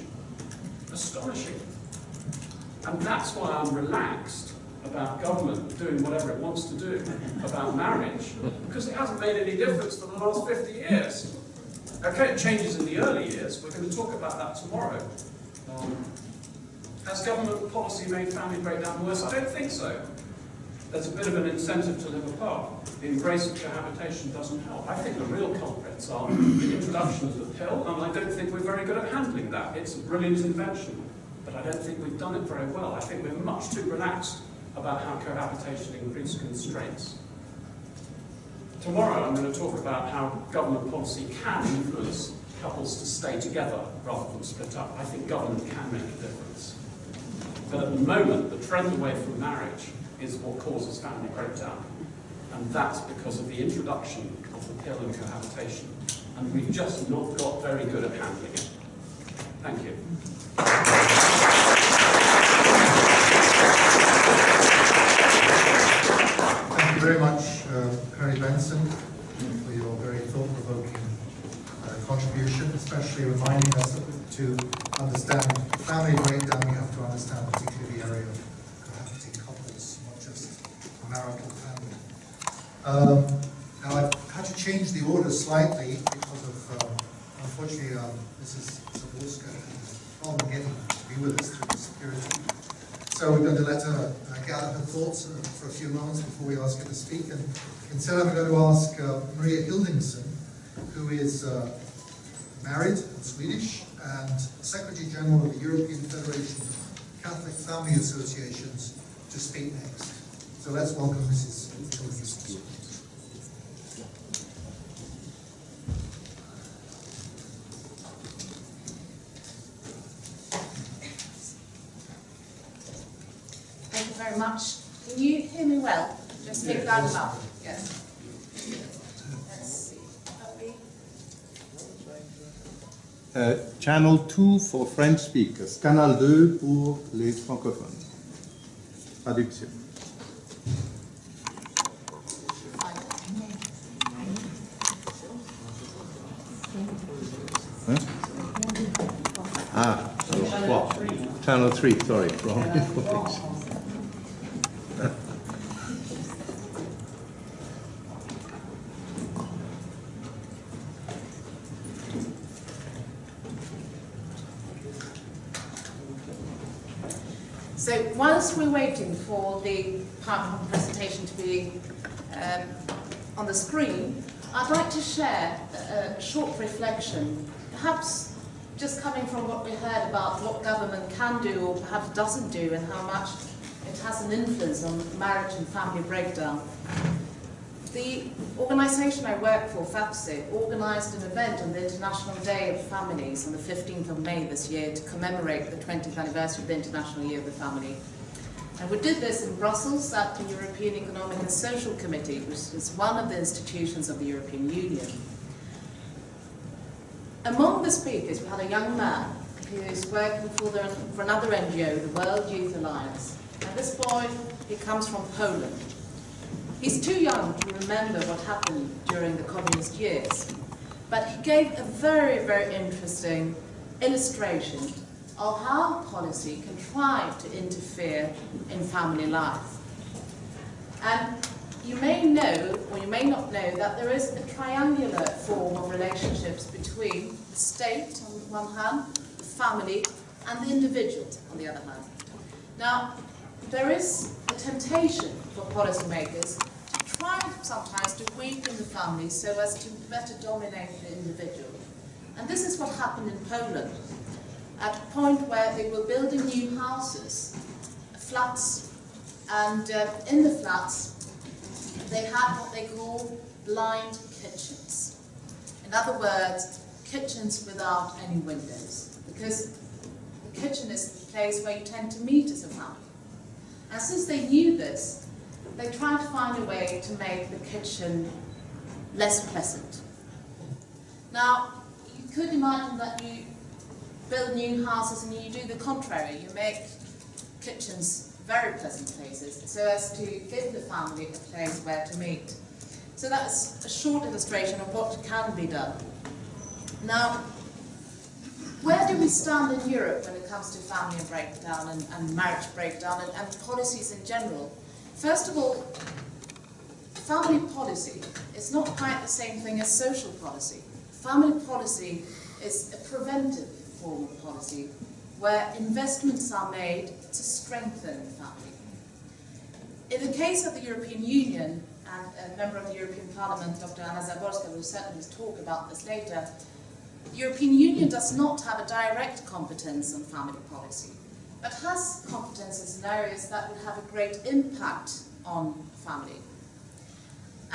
Astonishing. And that's why I'm relaxed about government doing whatever it wants to do about marriage, because it hasn't made any difference for the last 50 years. Okay, it changes in the early years. We're going to talk about that tomorrow. Has government policy made family breakdown worse? I don't think so. There's a bit of an incentive to live apart. The embrace of cohabitation doesn't help. I think the real culprits are the introduction of the pill, and I don't think we're very good at handling that. It's a brilliant invention, but I don't think we've done it very well. I think we're much too relaxed about how cohabitation increases constraints. Tomorrow I'm going to talk about how government policy can influence couples to stay together rather than split up. I think government can make a difference. But at the moment, the trend away from marriage is what causes family breakdown. And that's because of the introduction of the pill and cohabitation. And we've just not got very good at handling it. Thank you. Thank you very much, Harry Benson, for your very thought-provoking contribution, especially reminding us that to understand family breakdown, we have to understand particularly the area of cohabiting couples, not just marital family. Now, I've had to change the order slightly because of, unfortunately, Mrs. Zaborska has a problem getting to be with us through security. So we're going to let her gather her thoughts for a few moments before we ask her to speak. And instead, I'm going to ask Maria Hildingson, who is married and Swedish, and Secretary General of the European Federation of Catholic Family Associations, to speak next. So let's welcome Mrs. Hildingson. Thank you very much. Can you hear me well? speak loud enough. Yes. Let's see. Channel 2 for French speakers, Canal 2 pour les francophones. Traduction. Hein? Ah, alors 3. Channel 3, sorry, wrong information. So whilst we're waiting for the PowerPoint presentation to be on the screen, I'd like to share a short reflection, perhaps just coming from what we heard about what government can do or perhaps doesn't do and how much it has an influence on marriage and family breakdown. The organisation I work for, FAPSE, organised an event on the International Day of Families on the 15th of May this year to commemorate the 20th anniversary of the International Year of the Family. And we did this in Brussels at the European Economic and Social Committee, which is one of the institutions of the European Union. Among the speakers, we had a young man who is working for another NGO, the World Youth Alliance. And this boy, he comes from Poland. He's too young to remember what happened during the communist years, but he gave a very, very interesting illustration of how policy can try to interfere in family life. And you may know, or you may not know, that there is a triangular form of relationships between the state on the one hand, the family, and the individual on the other hand. Now, there is a temptation for policymakers to try sometimes to weaken the family so as to better dominate the individual. And this is what happened in Poland, at a point where they were building new houses, flats, and in the flats they had what they call blind kitchens. In other words, kitchens without any windows, because the kitchen is the place where you tend to meet as a family. And since they knew this, they tried to find a way to make the kitchen less pleasant. Now, you could imagine that you build new houses and you do the contrary. You make kitchens very pleasant places so as to give the family a place where to meet. So that's a short illustration of what can be done. Now, where do we stand in Europe when it comes to family breakdown and marriage breakdown and policies in general? First of all, family policy is not quite the same thing as social policy. Family policy is a preventive form of policy where investments are made to strengthen the family. In the case of the European Union, and a member of the European Parliament, Dr. Anna Zaborska, will certainly talk about this later, the European Union does not have a direct competence on family policy, but has competences in areas that will have a great impact on family.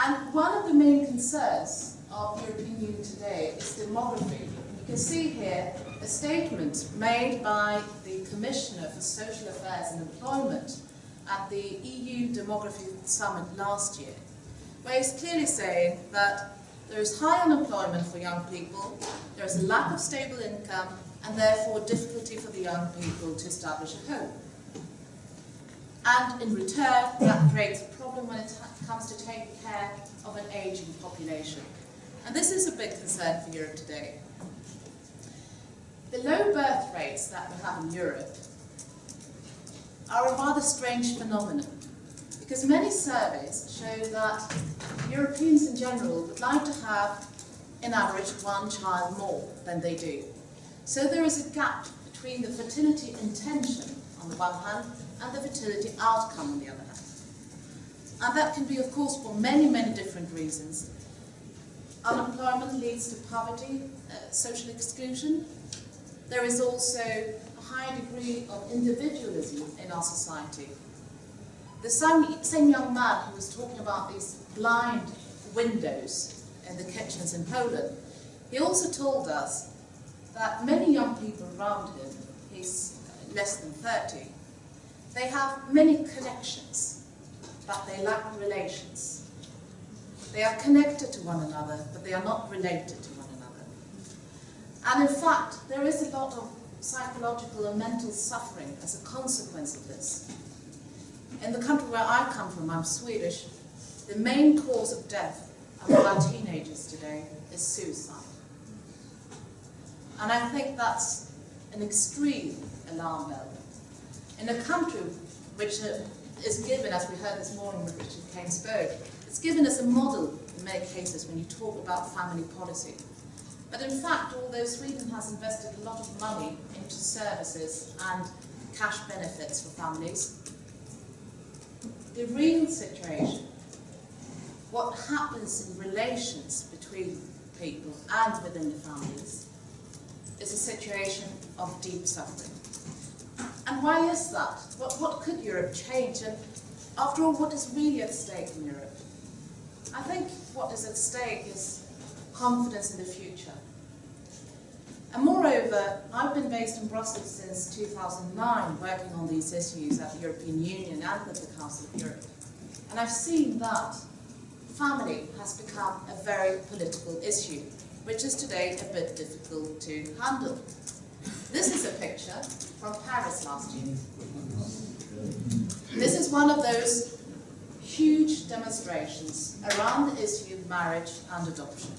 And one of the main concerns of the European Union today is demography. You can see here a statement made by the Commissioner for Social Affairs and Employment at the EU Demography Summit last year, where he's clearly saying that there is high unemployment for young people, there is a lack of stable income, and therefore difficulty for the young people to establish a home. And in return, that creates a problem when it comes to taking care of an aging population. And this is a big concern for Europe today. The low birth rates that we have in Europe are a rather strange phenomenon, because many surveys show that Europeans in general would like to have, in average, one child more than they do. So there is a gap between the fertility intention on the one hand and the fertility outcome on the other hand. And that can be, of course, for many, many different reasons. Unemployment leads to poverty, social exclusion. There is also a high degree of individualism in our society. The same young man who was talking about these blind windows in the kitchens in Poland, he also told us that many young people around him, he's less than 30, they have many connections. but they lack relations. They are connected to one another, but they are not related to one another. And in fact, there is a lot of psychological and mental suffering as a consequence of this. In the country where I come from, I'm Swedish, the main cause of death among our teenagers today is suicide. And I think that's an extreme alarm bell. In a country which is given, as we heard this morning when Richard Kane spoke, it's given as a model in many cases when you talk about family policy. But in fact, although Sweden has invested a lot of money into services and cash benefits for families, the real situation, what happens in relations between people and within the families, is a situation of deep suffering. And why is that? What could Europe change? And after all, what is really at stake in Europe? I think what is at stake is confidence in the future. And moreover, I've been based in Brussels since 2009, working on these issues at the European Union and at the Council of Europe. And I've seen that family has become a very political issue, which is today a bit difficult to handle. This is a picture from Paris last year. This is one of those huge demonstrations around the issue of marriage and adoption.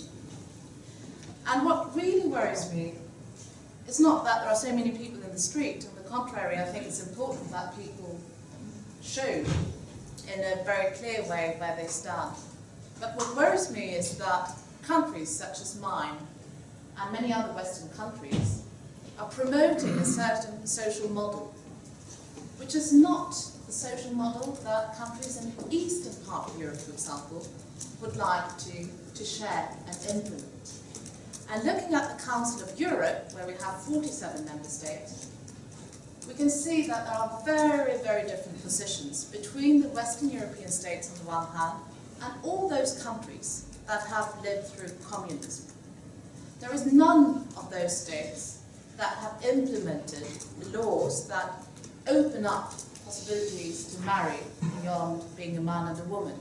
And what really worries me is not that there are so many people in the street. On the contrary, I think it's important that people show in a very clear way where they stand. But what worries me is that countries such as mine and many other Western countries are promoting a certain social model, which is not the social model that countries in the eastern part of Europe, for example, would like to share and implement. And looking at the Council of Europe, where we have 47 member states, we can see that there are very, very different positions between the Western European states on the one hand and all those countries that have lived through communism. There is none of those states that have implemented laws that open up possibilities to marry beyond being a man and a woman.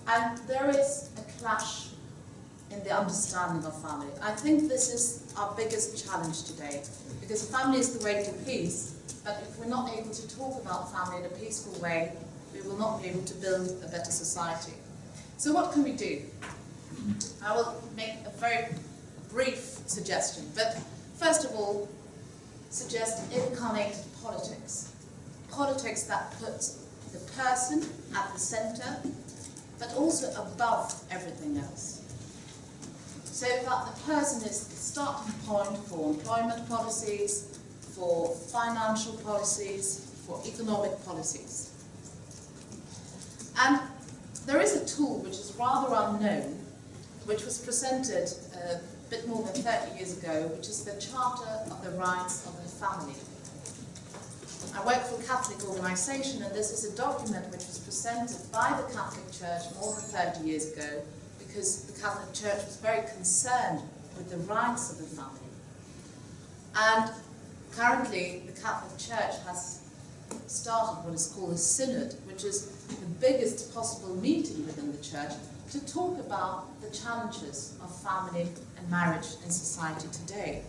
And there is a clash in the understanding of family. I think this is our biggest challenge today, because family is the way to peace, but if we're not able to talk about family in a peaceful way, we will not be able to build a better society. So what can we do? I will make a very brief suggestion, but first of all, suggest incarnated politics. Politics that puts the person at the center, but also above everything else. So that the person is the starting point for employment policies, for financial policies, for economic policies. And there is a tool which is rather unknown, which was presented a bit more than 30 years ago, which is the Charter of the Rights of the Family. I work for a Catholic organisation, and this is a document which was presented by the Catholic Church more than 30 years ago, because the Catholic Church was very concerned with the rights of the family. And currently, the Catholic Church has started what is called a synod, which is the biggest possible meeting within the Church to talk about the challenges of family and marriage in society today.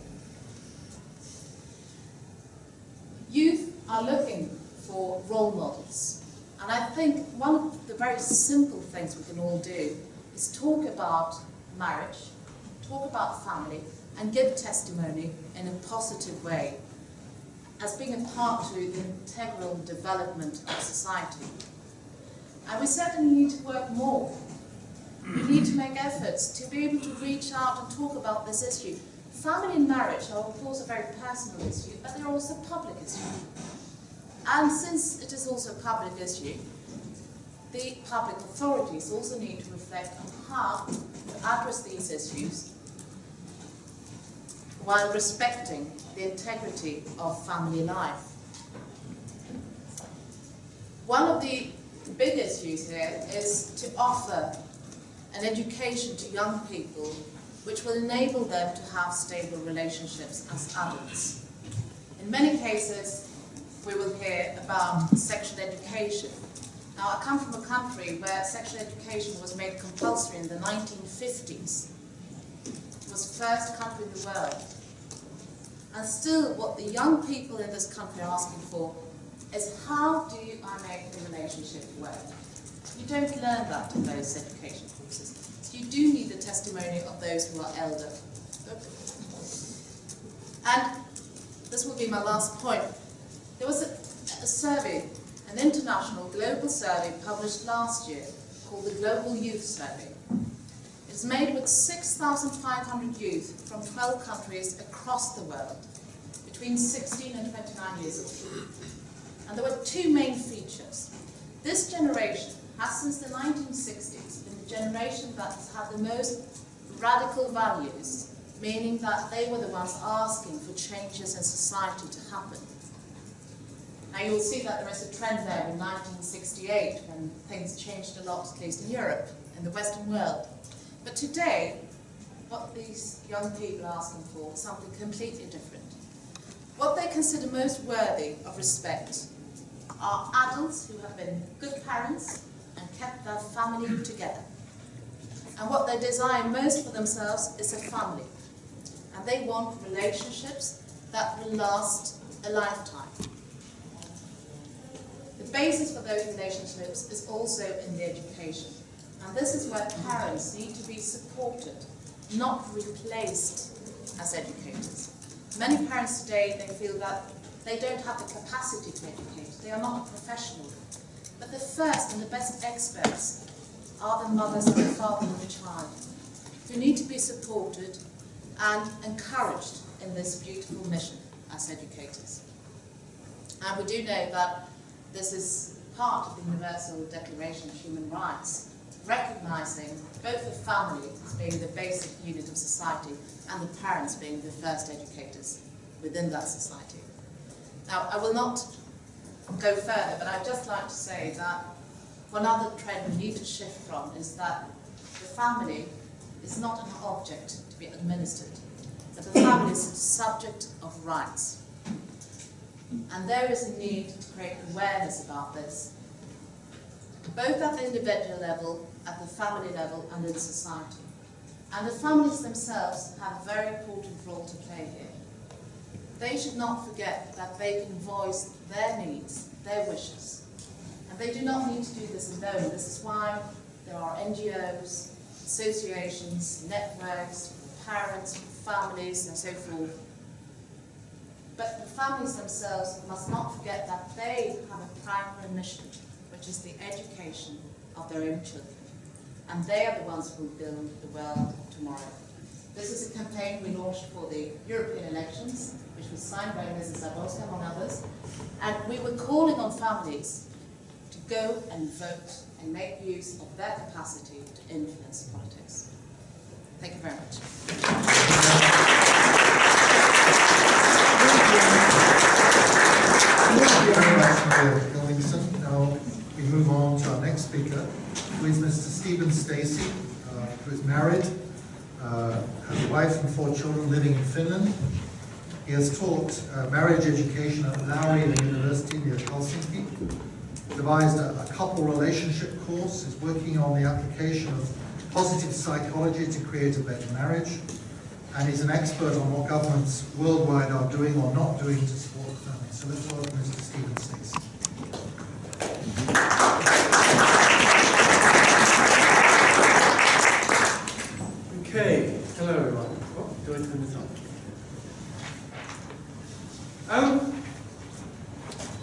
Youth are looking for role models, and I think one of the very simple things we can all do is talk about marriage, talk about family, and give testimony in a positive way as being a part to the integral development of society. And we certainly need to work more. We need to make efforts to be able to reach out and talk about this issue. Family and marriage are of course a very personal issue, but they're also a public issue. And since it is also a public issue, the public authorities also need to reflect on how to address these issues while respecting the integrity of family life. One of the big issues here is to offer an education to young people which will enable them to have stable relationships as adults. In many cases, we will hear about sexual education. Now, I come from a country where sexual education was made compulsory in the 1950s. It was the first country in the world. And still, what the young people in this country are asking for is, how do I make the relationship work? You don't learn that in those education courses. So you do need the testimony of those who are elder. And this will be my last point. There was a survey, an international global survey published last year called the Global Youth Survey. It's made with 6,500 youth from 12 countries across the world, between 16 and 29 years old. And there were two main features. This generation has, since the 1960s, been the generation that has had the most radical values, meaning that they were the ones asking for changes in society to happen. Now you will see that there is a trend there in 1968 when things changed a lot, at least in Europe, in the Western world. But today, what these young people are asking for is something completely different. What they consider most worthy of respect are adults who have been good parents and kept their family together. And what they desire most for themselves is a family. And they want relationships that will last a lifetime. The basis for those relationships is also in the education. And this is where parents need to be supported, not replaced as educators. Many parents today, they feel that they don't have the capacity to educate. They are not a professional. But the first and the best experts are the mothers and the fathers of the child, who need to be supported and encouraged in this beautiful mission as educators. And we do know that this is part of the Universal Declaration of Human Rights, recognizing both the family as being the basic unit of society and the parents being the first educators within that society. Now, I will not go further, but I'd just like to say that one other trend we need to shift from is that the family is not an object to be administered, but the family is a subject of rights. And there is a need to create awareness about this, both at the individual level, at the family level, and in society. And the families themselves have a very important role to play here. They should not forget that they can voice their needs, their wishes. And they do not need to do this alone. This is why there are NGOs, associations, networks, parents, families, and so forth. But the families themselves must not forget that they have a primary mission, which is the education of their own children. And they are the ones who will build the world tomorrow. This is a campaign we launched for the European elections, which was signed by Mrs. Zaborska, among others. And we were calling on families to go and vote and make use of their capacity to influence politics. Thank you very much. Thank you very much, Mr. Ellingson. Now we move on to our next speaker, who is Mr. Stephen Stacey, who is married, has a wife and 4 children living in Finland. He has taught marriage education at Lauri University near Helsinki, devised a couple relationship course, is working on the application of positive psychology to create a better marriage, and he's an expert on what governments worldwide are doing or not doing to support families. So let's welcome Mr. Stephen Stacey. Okay, hello everyone. Oh, do I turn this on?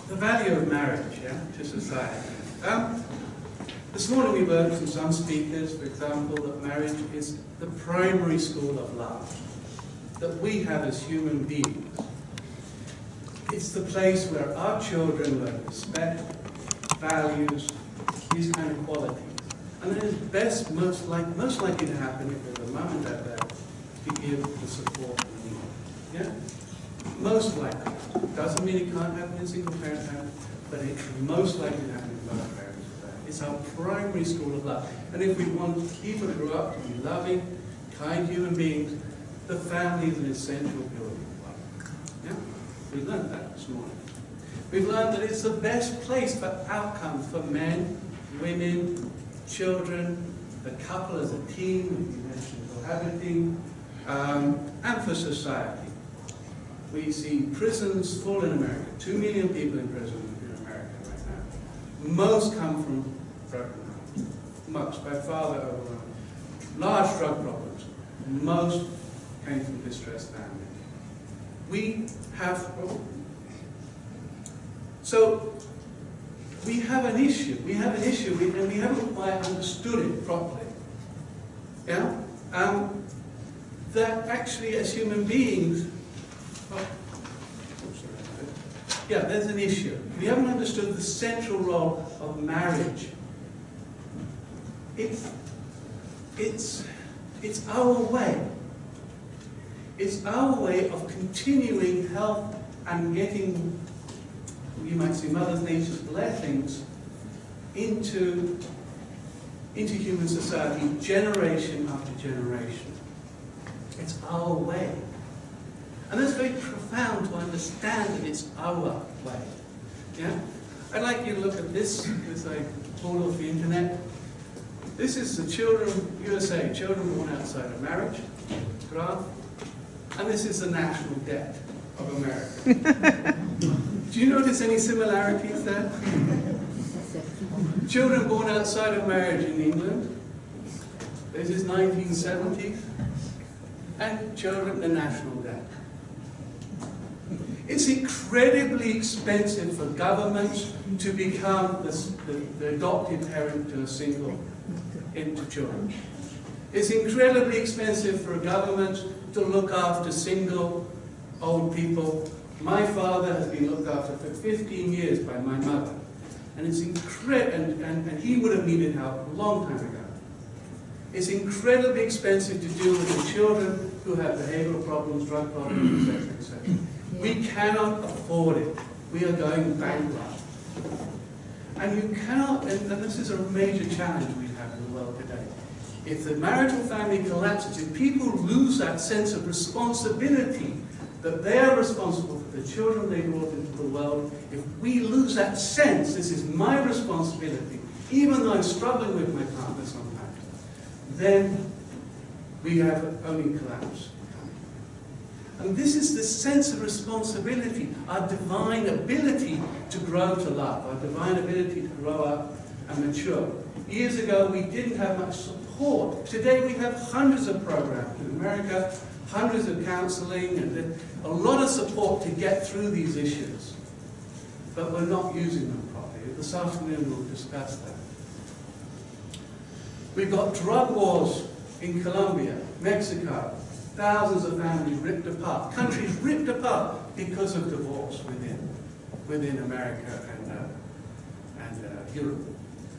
The value of marriage, to society. This morning we learned from some speakers, for example, that marriage is the primary school of love that we have as human beings. It's the place where our children learn respect, values, these kind of qualities. And it is most likely to happen if there's a mum and dad there to give the support we need. Yeah? Most likely. Doesn't mean it can't happen in single parent family, but it's most likely to happen in both parents. It's our primary school of love. And if we want people to grow up to be loving, kind human beings, the family is an essential building block. Yeah? We learned that this morning. We've learned that it's the best place for outcomes for men, women, children, the couple as a team, you mentioned cohabiting, and for society. We see prisons full in America, 2 million people in prison in America right now. Most come from broken homes, most, by far the overwhelming. Large drug problems, most came from distressed families. So we have an issue, and we haven't quite understood it properly. Yeah? That actually as human beings, there's an issue. We haven't understood the central role of marriage. It's our way. It's our way of continuing health and getting, you might say, Mother Nature's blessings into human society, generation after generation. It's our way. And that's very profound to understand that it's our way. Yeah? I'd like you to look at this, because I pulled off the internet. This is the USA, children born outside of marriage graph. And this is the national debt of America. Do you notice any similarities there? Children born outside of marriage in England, this is 1970s, and children, the national debt. It's incredibly expensive for governments to become the adoptive parent to a single children. It's incredibly expensive for a government to look after single old people. My father has been looked after for 15 years by my mother. And it's and he would have needed help a long time ago. It's incredibly expensive to deal with the children who have behavioral problems, drug problems, etc., etc. We cannot afford it. We are going bankrupt. And you cannot, and this is a major challenge we have in the world today. If the marital family collapses, if people lose that sense of responsibility, that they are responsible for the children they brought into the world, if we lose that sense, this is my responsibility, even though I'm struggling with my partner sometimes, then we have only collapse. And this is the sense of responsibility, our divine ability to grow to love, our divine ability to grow up and mature. Years ago, we didn't have much support. Today, we have hundreds of programs in America, hundreds of counseling, and a lot of support to get through these issues. But we're not using them properly. This afternoon, we'll discuss that. We've got drug wars in Colombia, Mexico, thousands of families ripped apart, countries ripped apart because of divorce within America and Europe.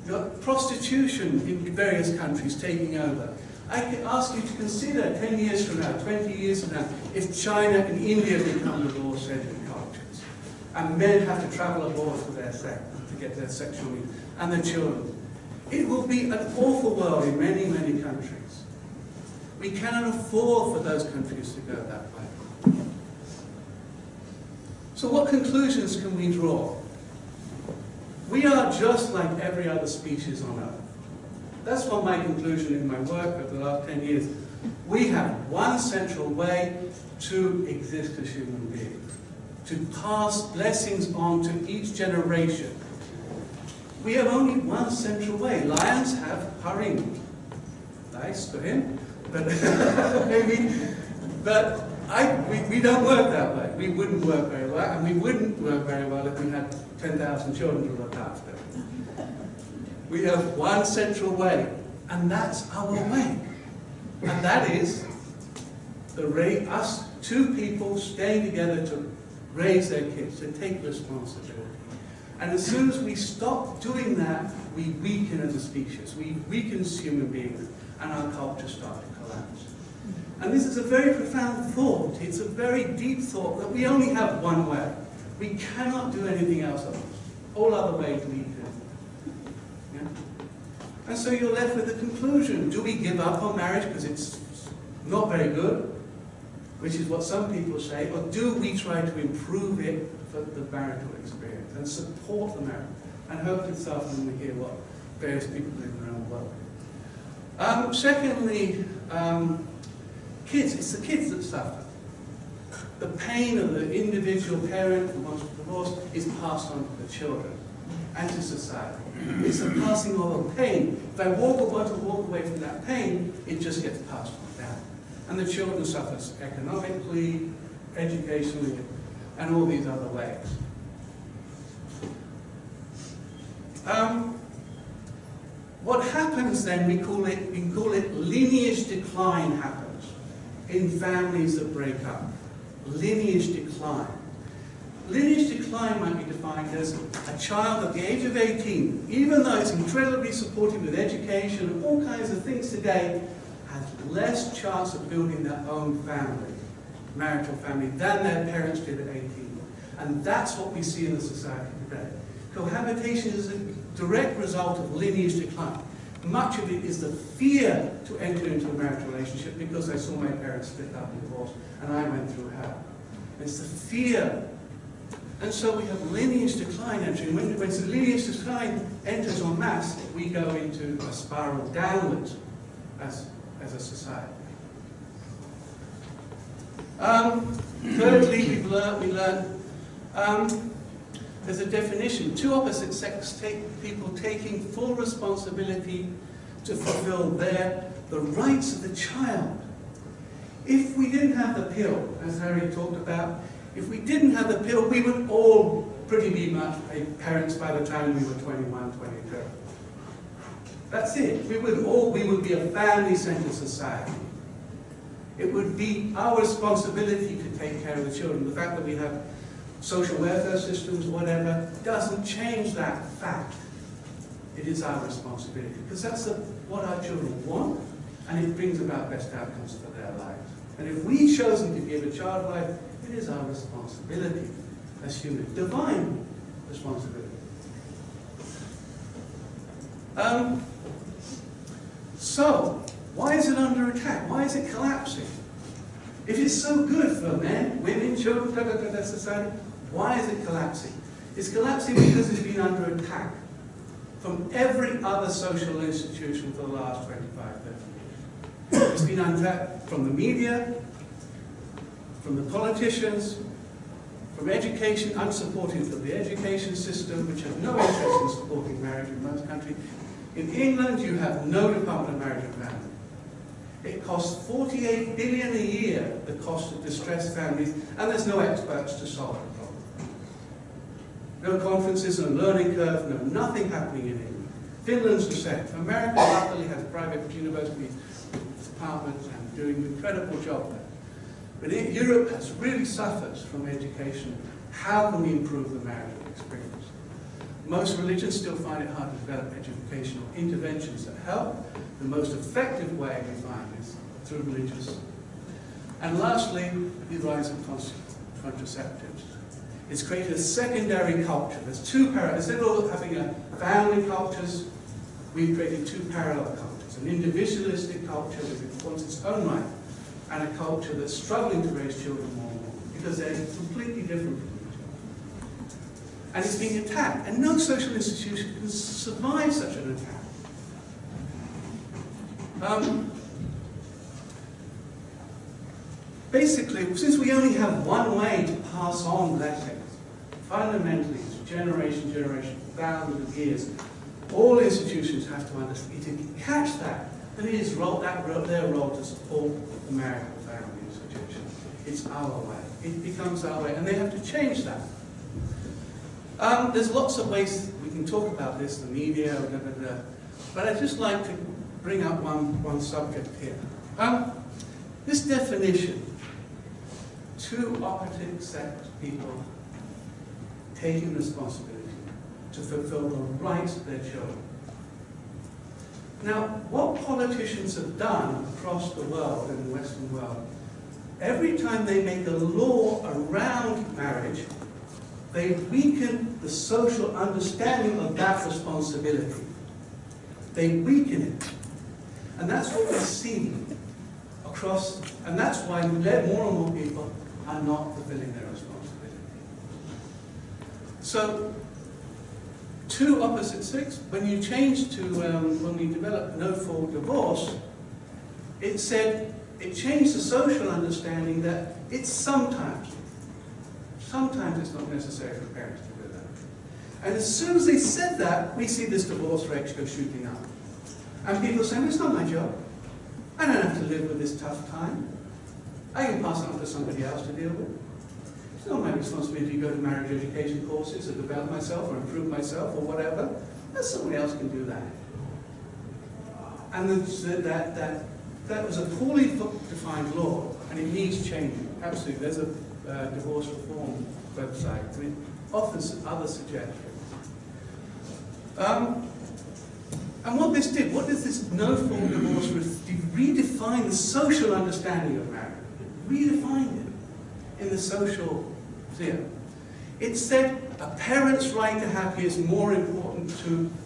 You've got prostitution in various countries taking over. I could ask you to consider 10 years from now, 20 years from now, if China and India become divorce-centered cultures, and men have to travel abroad for their sex, to get their sexual needs, and their children. It will be an awful world in many, many countries. We cannot afford for those countries to go that way. So what conclusions can we draw? We are just like every other species on Earth. That's what my conclusion in my work over the last 10 years. We have one central way to exist as human beings, to pass blessings on to each generation. We have only one central way. Lions have purring. Nice for him. But maybe, but we don't work that way. We wouldn't work very well, and we wouldn't work very well if we had 10,000 children to look after. We have one central way, and that's our way. And that is us two people staying together to raise their kids, to take responsibility. And as soon as we stop doing that, we weaken as a species. We weaken as human beings, and our culture starts to collapse. And this is a very profound thought. It's a very deep thought that we only have one way. We cannot do anything else. All other ways lead to it. Yeah? And so you're left with the conclusion. Do we give up on marriage because it's not very good, which is what some people say, or do we try to improve it for the marital experience and support the marriage. And hopefully this afternoon we hear what various people doing around the world. Secondly, kids. It's the kids that suffer. The pain of the individual parent who wants to divorce is passed on to the children and to society. It's a passing on of pain. If I want to walk away from that pain, it just gets passed on down. And the children suffer economically, educationally, and all these other ways. What happens then, we call it lineage decline happens in families that break up. Lineage decline. Lineage decline might be defined as a child at the age of 18, even though it's incredibly supported with education and all kinds of things today, has less chance of building their own family, marital family, than their parents did at 18. And that's what we see in the society today. Cohabitation is a direct result of lineage decline. Much of it is the fear to enter into a marital relationship because I saw my parents split up and divorce, and I went through hell. It's the fear. And so we have lineage decline entering. When the lineage decline enters en masse, we go into a spiral downwards as a society. Thirdly, we learn there's a definition. Two opposite sex people taking full responsibility to fulfill the rights of the child. If we didn't have the pill, as Harry talked about, if we didn't have the pill, we would all pretty much be parents by the time we were 21, 22. That's it. We would be a family-centered society. It would be our responsibility to take care of the children. The fact that we have social welfare systems, whatever, doesn't change that fact. It is our responsibility, because that's what our children want, and it brings about best outcomes for their lives. And if we've chosen to give a child life, it is our responsibility as humans, divine responsibility. So, why is it under attack? Why is it collapsing? If it's so good for men, women, children, society, why is it collapsing? It's collapsing because it's been under attack from every other social institution for the last 25, 30 years. It's been under attack from the media, from the politicians, from education, unsupportive of the education system, which have no interest in supporting marriage in most countries. In England, you have no Department of Marriage and Family. It costs $48 billion a year, the cost of distressed families, and there's no experts to solve the problem. No conferences, no learning curve, no nothing happening in England. Finland's the same. America luckily has private universities, departments, and doing an incredible job there. But Europe has really suffered from education. How can we improve the marital experience? Most religions still find it hard to develop educational interventions that help. The most effective way we find is through religious. And lastly, the rise of contraceptives. It's created a secondary culture. There's two parallel, instead of having a family cultures, we've created two parallel cultures. An individualistic culture that wants its own right, and a culture that's struggling to raise children more and more, because they're completely different from each other. And it's being attacked, and no social institution can survive such an attack. Basically, since we only have one way to pass on blessings, fundamentally, it's generation, for thousands of years, all institutions have to understand, to catch that, it is their role to support the marital family institution. It's our way. It becomes our way, and they have to change that. There's lots of ways we can talk about this, the media, but I'd just like to bring up one subject here. This definition, two opposite sex people taking responsibility to fulfill the rights of their children. Now, what politicians have done across the world, in the Western world, every time they make a law around marriage, they weaken the social understanding of that responsibility. They weaken it. And that's what we're seeing across, and that's why more and more people are not fulfilling their responsibility. So, two opposite sex. When you change to, when we developed no-fault divorce, it said, it changed the social understanding that it's sometimes it's not necessary for parents to do that. And as soon as they said that, we see this divorce rate go shooting up. And people saying, it's not my job. I don't have to live with this tough time. I can pass it on to somebody else to deal with. It's not my responsibility to go to marriage education courses or develop myself or improve myself or whatever. Somebody else can do that. And that was a poorly defined law, and it needs changing. Absolutely. There's a divorce reform website, and it offers other suggestions. And what this did, what does this no-fault divorce redefine the social understanding of marriage? It redefined it in the social sphere. It said a parent's right to happy is more important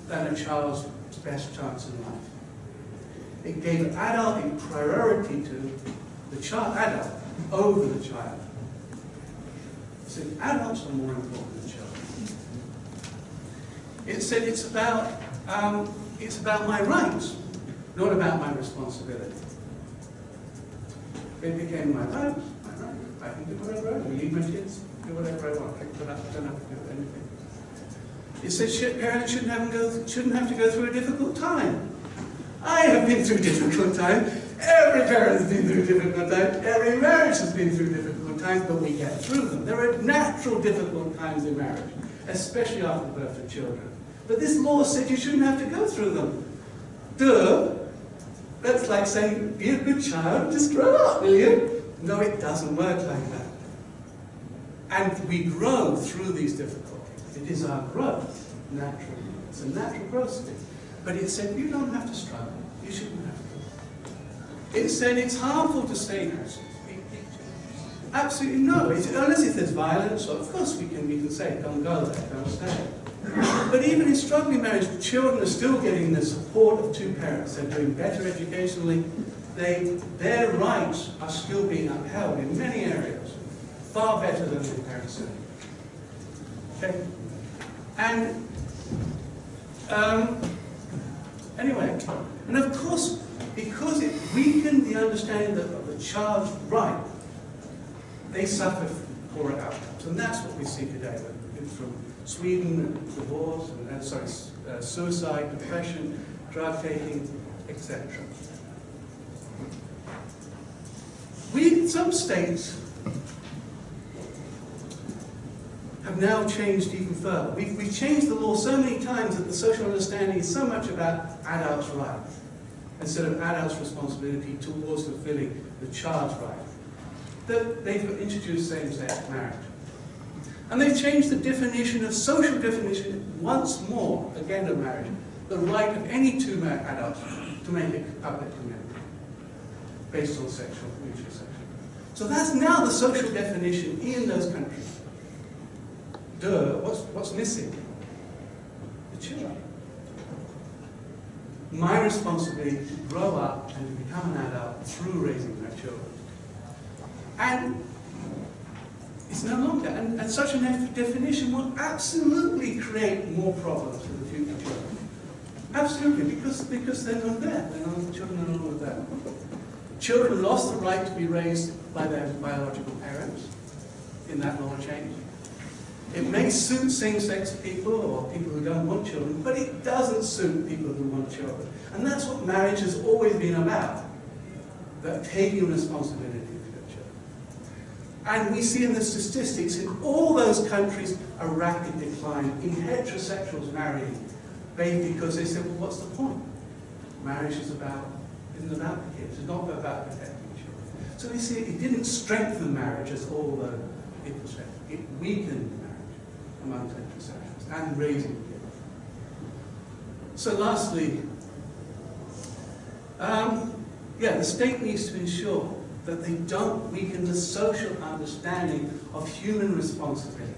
than a child's best chance in life. It gave adult a priority to the adult over the child. It said adults are more important than children. It said it's about my rights, not about my responsibility. It became my rights, I can do whatever I want, leave my kids, do whatever I want, I don't have to do anything. It said parents shouldn't have to go through a difficult time. I have been through difficult times. Every parent has been through difficult times. Every marriage has been through difficult times, but we get through them. There are natural difficult times in marriage, especially after the birth of children. But this law said you shouldn't have to go through them. Duh. That's like saying, be a good child, just grow up, will you? No, it doesn't work like that. And we grow through these difficulties. It is our growth, naturally. It's a natural growth thing. But it said, you don't have to struggle. You shouldn't have to. It said it's harmful to stay married. Absolutely no. Unless if there's violence, so of course we can say, don't go there, don't stay. But even in struggling marriage, children are still getting the support of two parents. They're doing better educationally. Their rights are still being upheld in many areas, far better than their parents do. Okay? And anyway, and of course, because it weakened the understanding of the child's right, they suffer poorer outcomes. And that's what we see today from Sweden, divorce, suicide, depression, drug taking, etc. Some states have now changed even further. We've changed the law so many times that the social understanding is so much about adults' rights instead of adults' responsibility towards fulfilling the child's right, that they've introduced same-sex marriage. And they've changed the definition of social definition once more, again of marriage, the right of any two adults to make a public commitment based on mutual sexual. So that's now the social definition in those countries. Duh, what's missing? The children. My responsibility to grow up and to become an adult through raising my children. And it's no longer, and such a definition will absolutely create more problems for the future children. Absolutely, because they're not there. Children are not there. Children lost the right to be raised by their biological parents in that law change. It may suit same-sex people or people who don't want children, but it doesn't suit people who want children. And that's what marriage has always been about, that taking responsibility for your children. And we see in the statistics in all those countries a rapid decline in heterosexuals marrying, because they said, well, what's the point? Marriage isn't about the kids, it's not about protecting children. So we see it didn't strengthen marriage as all the people said. It weakened marriage among heterosexuals and raising kids. So lastly, the state needs to ensure that they don't weaken the social understanding of human responsibility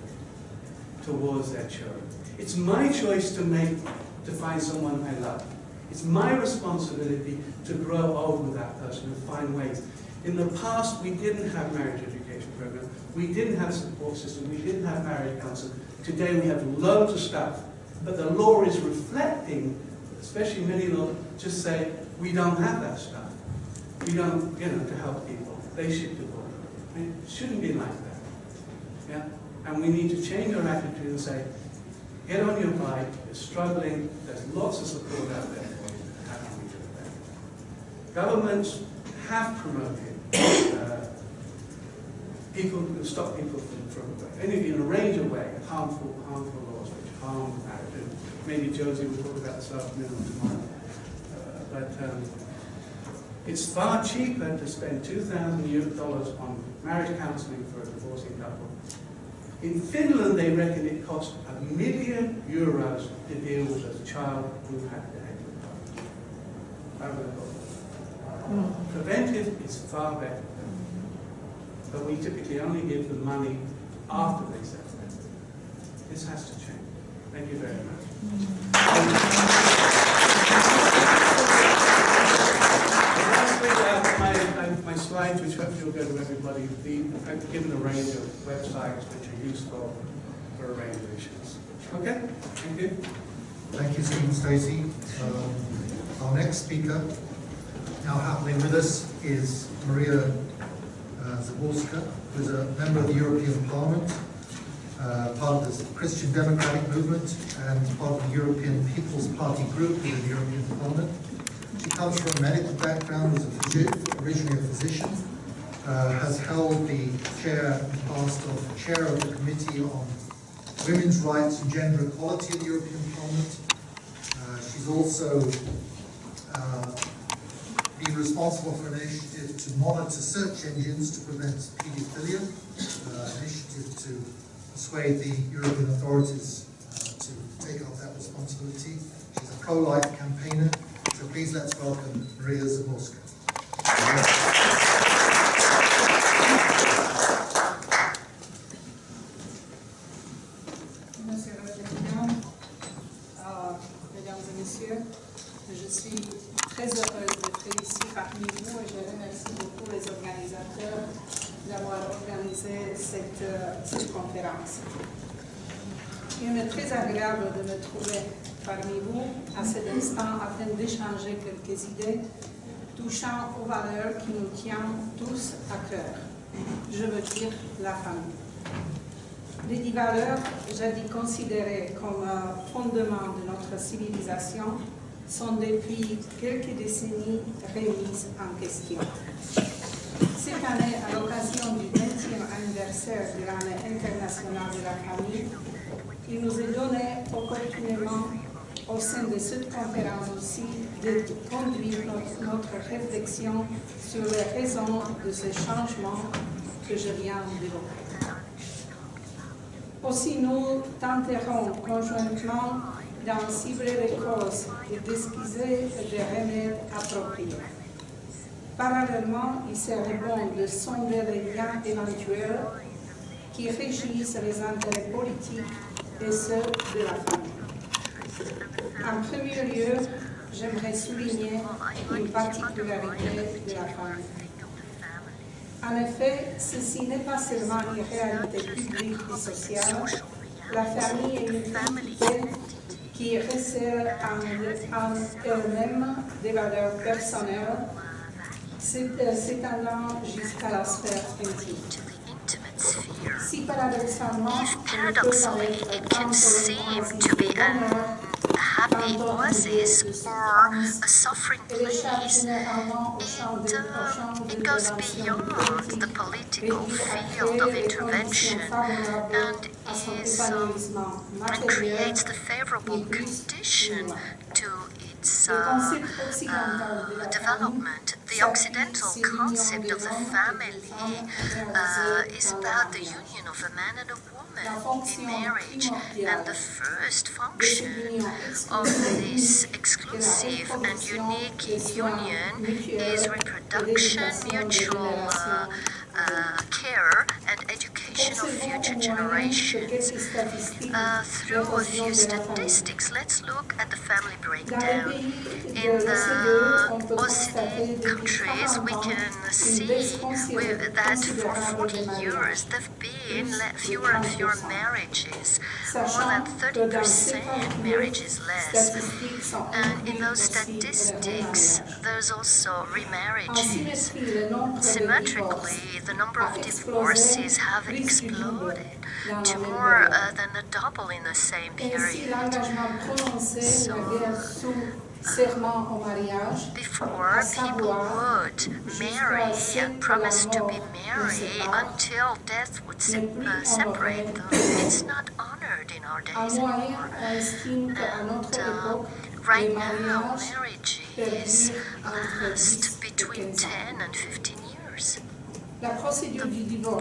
towards their children. It's my choice to find someone I love. It's my responsibility to grow old with that person and find ways. In the past, we didn't have marriage education. education program. We didn't have support system. We didn't have marriage counsel. Today we have loads of stuff. But the law is reflecting, especially many laws, just say, we don't have that stuff. We don't, to help people. They should do it. It shouldn't be like that. Yeah? And we need to change our attitude and say, get on your bike, you're struggling, there's lots of support out there for you. How can we do it better? Governments have promoted people who stop people from in a range of ways, harmful laws which harm marriage. And maybe Josie will talk about this afternoon or tomorrow. But it's far cheaper to spend $2,000 on marriage counselling for a divorcing couple. In Finland, they reckon it costs €1 million to deal with a child who had the Preventive is far better. But we typically only give the money after they settle. This has to change. Thank you very much. My slides, which hopefully will go to everybody, I've given a range of websites which are useful for a range of issues. Okay? Thank you. Thank you, Stephen Stacey. Our next speaker, now happening with us, is Maria Zaborska, who is a member of the European Parliament, part of the Christian Democratic Movement, and part of the European People's Party group within the European Parliament. She comes from a medical background, is originally a physician, has held the chair in the past of chair of the Committee on Women's Rights and Gender Equality in the European Parliament. She's also been responsible for an initiative to monitor search engines to prevent paedophilia, an initiative to persuade the European authorities to take up that responsibility. She's a pro-life campaigner, so please let's welcome Maria Zaborska. Monsieur le Président, Mesdames et Messieurs, je suis très heureuse d'être ici parmi vous et je remercie beaucoup les organisateurs d'avoir organisé cette conférence. Il m'est très agréable de me trouver parmi vous à cet instant afin d'échanger quelques idées touchant aux valeurs qui nous tiennent tous à cœur. Je veux dire la famille. Les 10 valeurs, jadis considérées comme fondement de notre civilisation, sont depuis quelques décennies remises en question. Cette année, à l'occasion du 20e anniversaire de l'année internationale de la famille, il nous est donné opportunément, au sein de cette conférence aussi, de conduire notre réflexion sur les raisons de ce changement que je viens d'évoquer. Aussi, nous tenterons conjointement d'en cibler les causes et d'esquisser des remèdes appropriés. Parallèlement, il serait bon de sonder les liens éventuels qui régissent les intérêts politiques et ceux de la famille. En premier lieu, j'aimerais souligner une particularité de la famille. En effet, ceci n'est pas seulement une réalité publique et sociale, la famille est une entité qui recèle en elle-même des valeurs personnelles, s'étendant jusqu'à la sphère intime. Si paradoxalement, it can seem to be a happy oasis or a suffering place, it goes beyond the political field of intervention and creates the favorable condition to its development. The Occidental concept of the family is about the union of a man and a woman in marriage, and the first function of this exclusive and unique union is reproduction, mutual care and education of future generations. Through a few statistics, let's look at the family breakdown. In the OECD countries, we can see that for 40 years there have been fewer and fewer marriages, more than 30% marriages less. And in those statistics, there's also remarriages. Symmetrically, the number of divorces have exploded to more than the double in the same period. Before, people would marry and promise to be married until death would separate them. It's not honored in our days anymore. And right now, marriages last between 10 and 15 years. The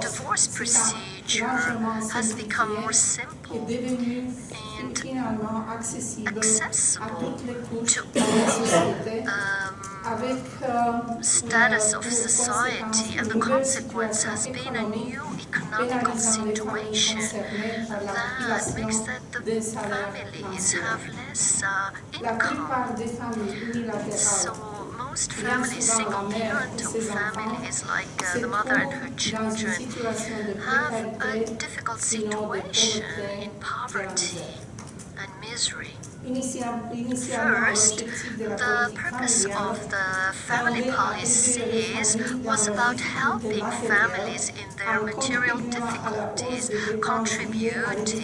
divorce procedure has become more simple and accessible to all status of society, and the consequence has been a new economical situation that makes that the families have less income. So most families, single-parental families like the mother and her children, have a difficult situation in poverty and misery. First, the purpose of the family policies was about helping families in their material difficulties, contributing to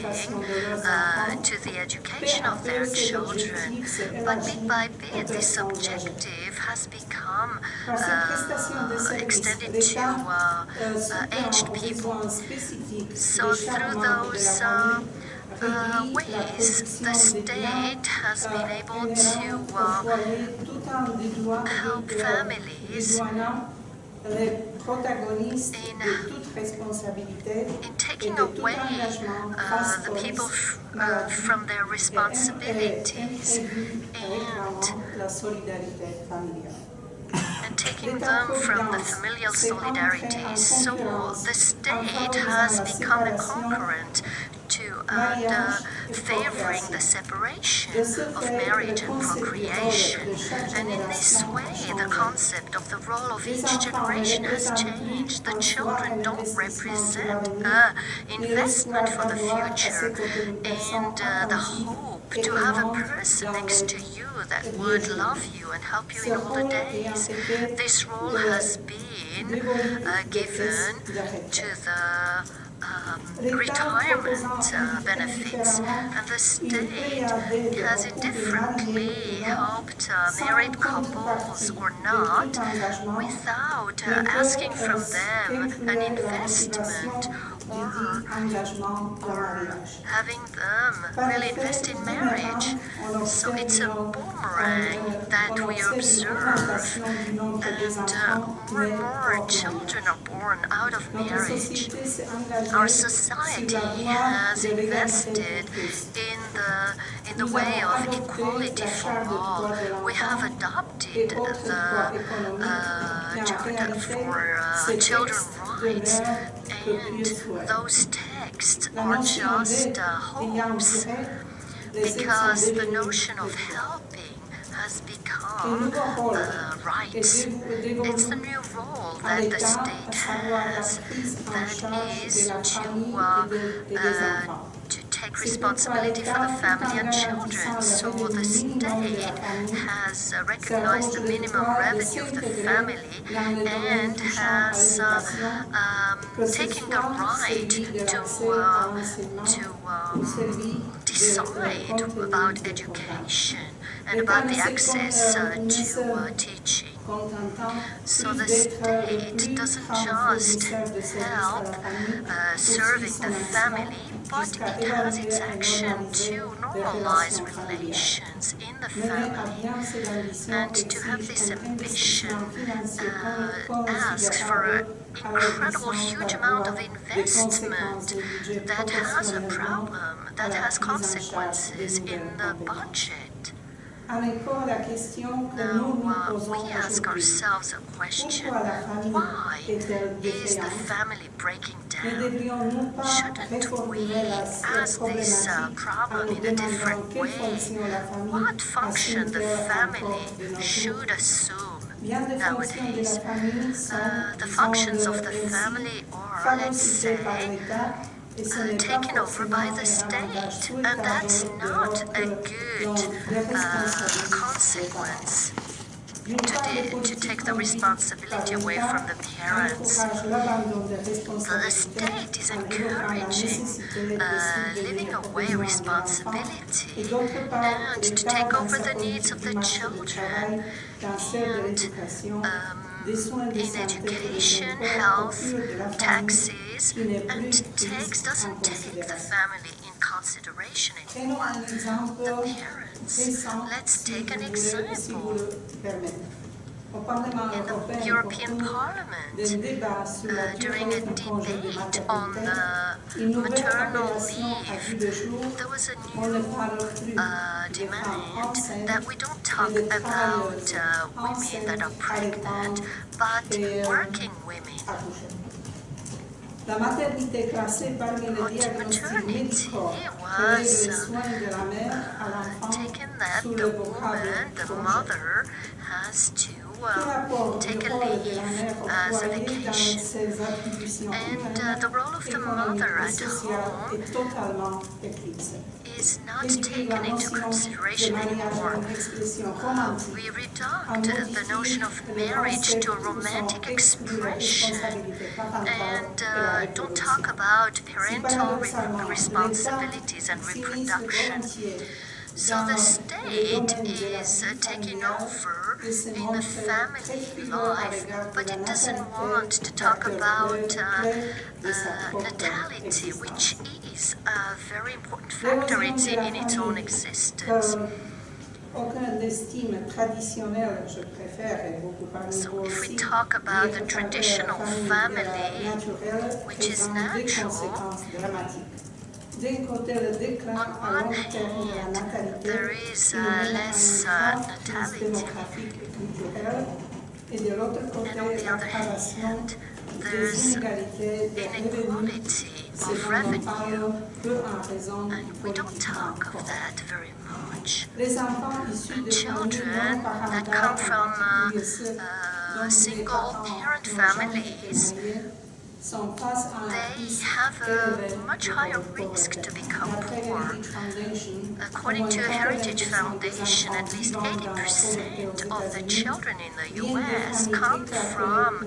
the education of their children. But bit by bit, this objective has become extended to aged people. So through those ways, the state has been able to help families in taking away the people from their responsibilities and taking them from the familial solidarity. So the state has become a concurrent to favoring the separation of marriage and procreation. And in this way, the concept of the role of each generation has changed. The children don't represent an investment for the future and the hope to have a person next to you that would love you and help you in all the days. This role has been given to the retirement benefits, and the state has indifferently helped married couples or not without asking from them an investment or having them really invest in marriage. So it's a boomerang that we observe, and more and more children are born out of marriage. Our society has invested in the way of equality for all. We have adopted the Charter for Children's Rights, and those texts are just hopes, because the notion of helping has become rights. It's the new role that the state has, that is to take responsibility for the family and children. So the state has recognized the minimum revenue of the family and has taken the right to decide about education and about the access to teaching. So the state doesn't just help serving the family, but it has its action to normalize relations in the family. And to have this ambition asks for an incredible huge amount of investment that has a problem, that has consequences in the budget. Now, we ask ourselves a question: why is the family breaking down? Shouldn't we ask this problem in a different way? What function the family should assume nowadays? The functions of the family are, let's say, taken over by the state, and that's not a good consequence. To take the responsibility away from the parents. The state is encouraging living away responsibility and to take over the needs of the children. And in education, health, taxes, and doesn't take the family in consideration anymore. The parents. Let's take an example. In the European Parliament, during a debate on the maternal leave, there was a new demand that we don't talk about women that are pregnant, but working women. Maternity was taken that the woman, the mother, has to take a leave as a vacation. And the role of the mother at home is not taken into consideration anymore. We reduct the notion of marriage to a romantic expression and don't talk about parental responsibilities and reproduction. So the state is taking over in the family life, but it doesn't want to talk about natality, which is a very important factor in its own existence. So if we talk about the traditional family, which is natural, on one hand, there is less natality, and on the other hand, there's inequality of revenue, and we don't talk of that very much. And children that come from single-parent families, they have a much higher risk to become poor. According to a Heritage Foundation, at least 80% of the children in the US come from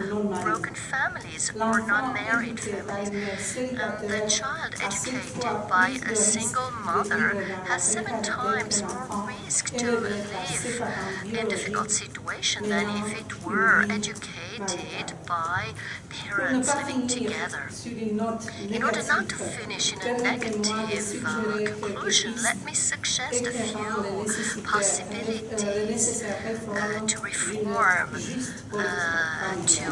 broken families or non-married families. And the child educated by a single mother has 7 times more risk to live in difficult situation than if it were educated by parents living together. In order not to finish in a negative conclusion, let me suggest a few possibilities to reform, to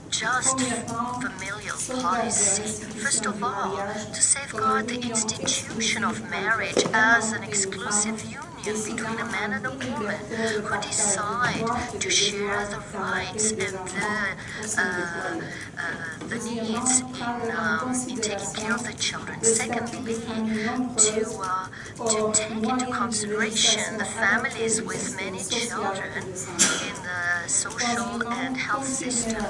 just familial policy. First of all, to safeguard the institution of marriage as an exclusive union between a man and a woman who decide to share the rights and the needs in taking care of the children. Secondly, to take into consideration the families with many children in the social and health system.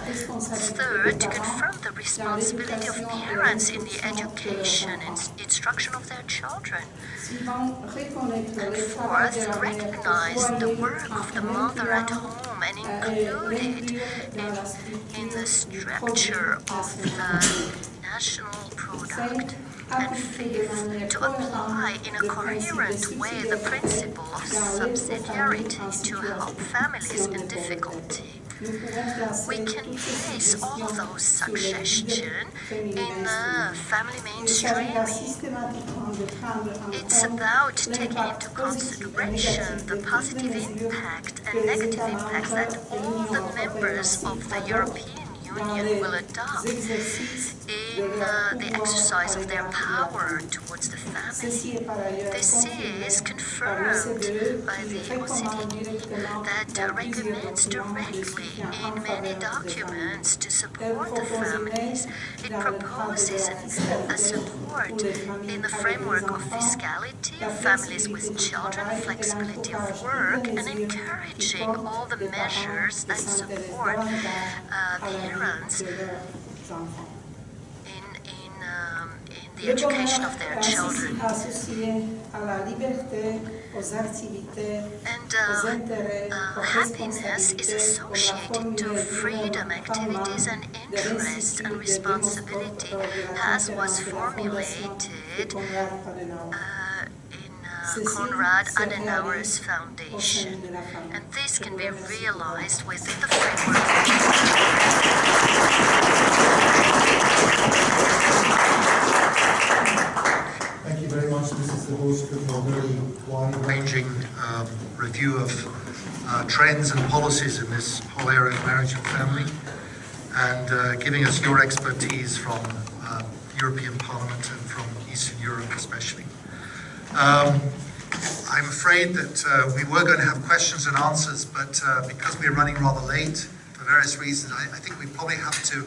Third, to confirm the responsibility of parents in the education and instruction of their children. And fourth, recognize the work of the mother at home and include it in the structure of the national product. And fifth, to apply in a coherent way the principle of subsidiarity to help families in difficulty. We can place all those suggestions in family mainstreaming. It's about taking into consideration the positive impact and negative impacts that all the members of the European Union will adopt in the exercise of their power towards the family. This is confirmed by the OCDE that recommends directly in many documents to support the families. It proposes a support in the framework of fiscality of families with children, flexibility of work, and encouraging all the measures that support parents in the education of their children. And happiness is associated to freedom, activities, and interests and responsibility, as was formulated in Konrad Adenauer's Foundation. And this can be realized within the framework Thank you very much. This is the host of a very wide-ranging review of trends and policies in this whole area of marriage and family, and giving us your expertise from European Parliament and from Eastern Europe especially. I'm afraid that we were going to have questions and answers, but because we're running rather late for various reasons, I think we probably have to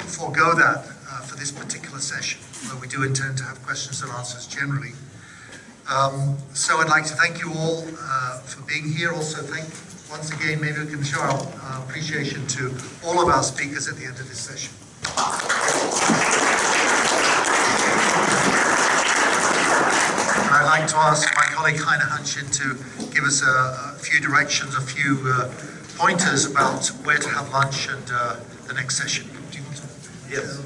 forego that for this particular session, where we do intend to have questions and answers generally. So I'd like to thank you all for being here. Also thank, once again, maybe we can show our appreciation to all of our speakers at the end of this session. I'd like to ask my colleague Heine Hanshin to give us a few directions, a few pointers about where to have lunch and the next session. Do you want to? Yes.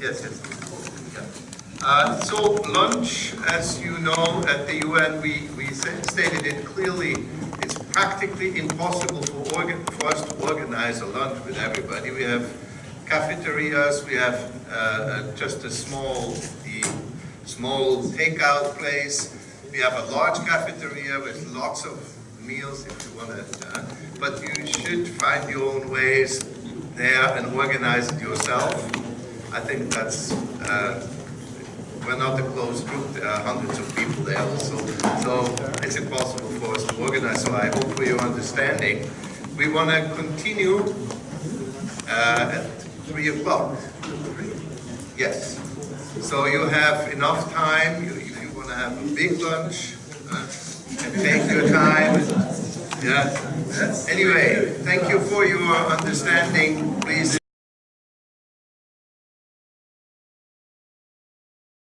So lunch, as you know, at the UN, we stated it clearly, it's practically impossible for us to organize a lunch with everybody. We have cafeterias, we have just a small takeout place. We have a large cafeteria with lots of meals if you want to, but you should find your own ways there and organize it yourself. I think that's, we're not a closed group, there are hundreds of people there also, so it's impossible for us to organize, so I hope for your understanding. We want to continue at 3 o'clock. Yes. So you have enough time, if you want to have a big lunch, and take your time. Yeah. Anyway, thank you for your understanding. Please.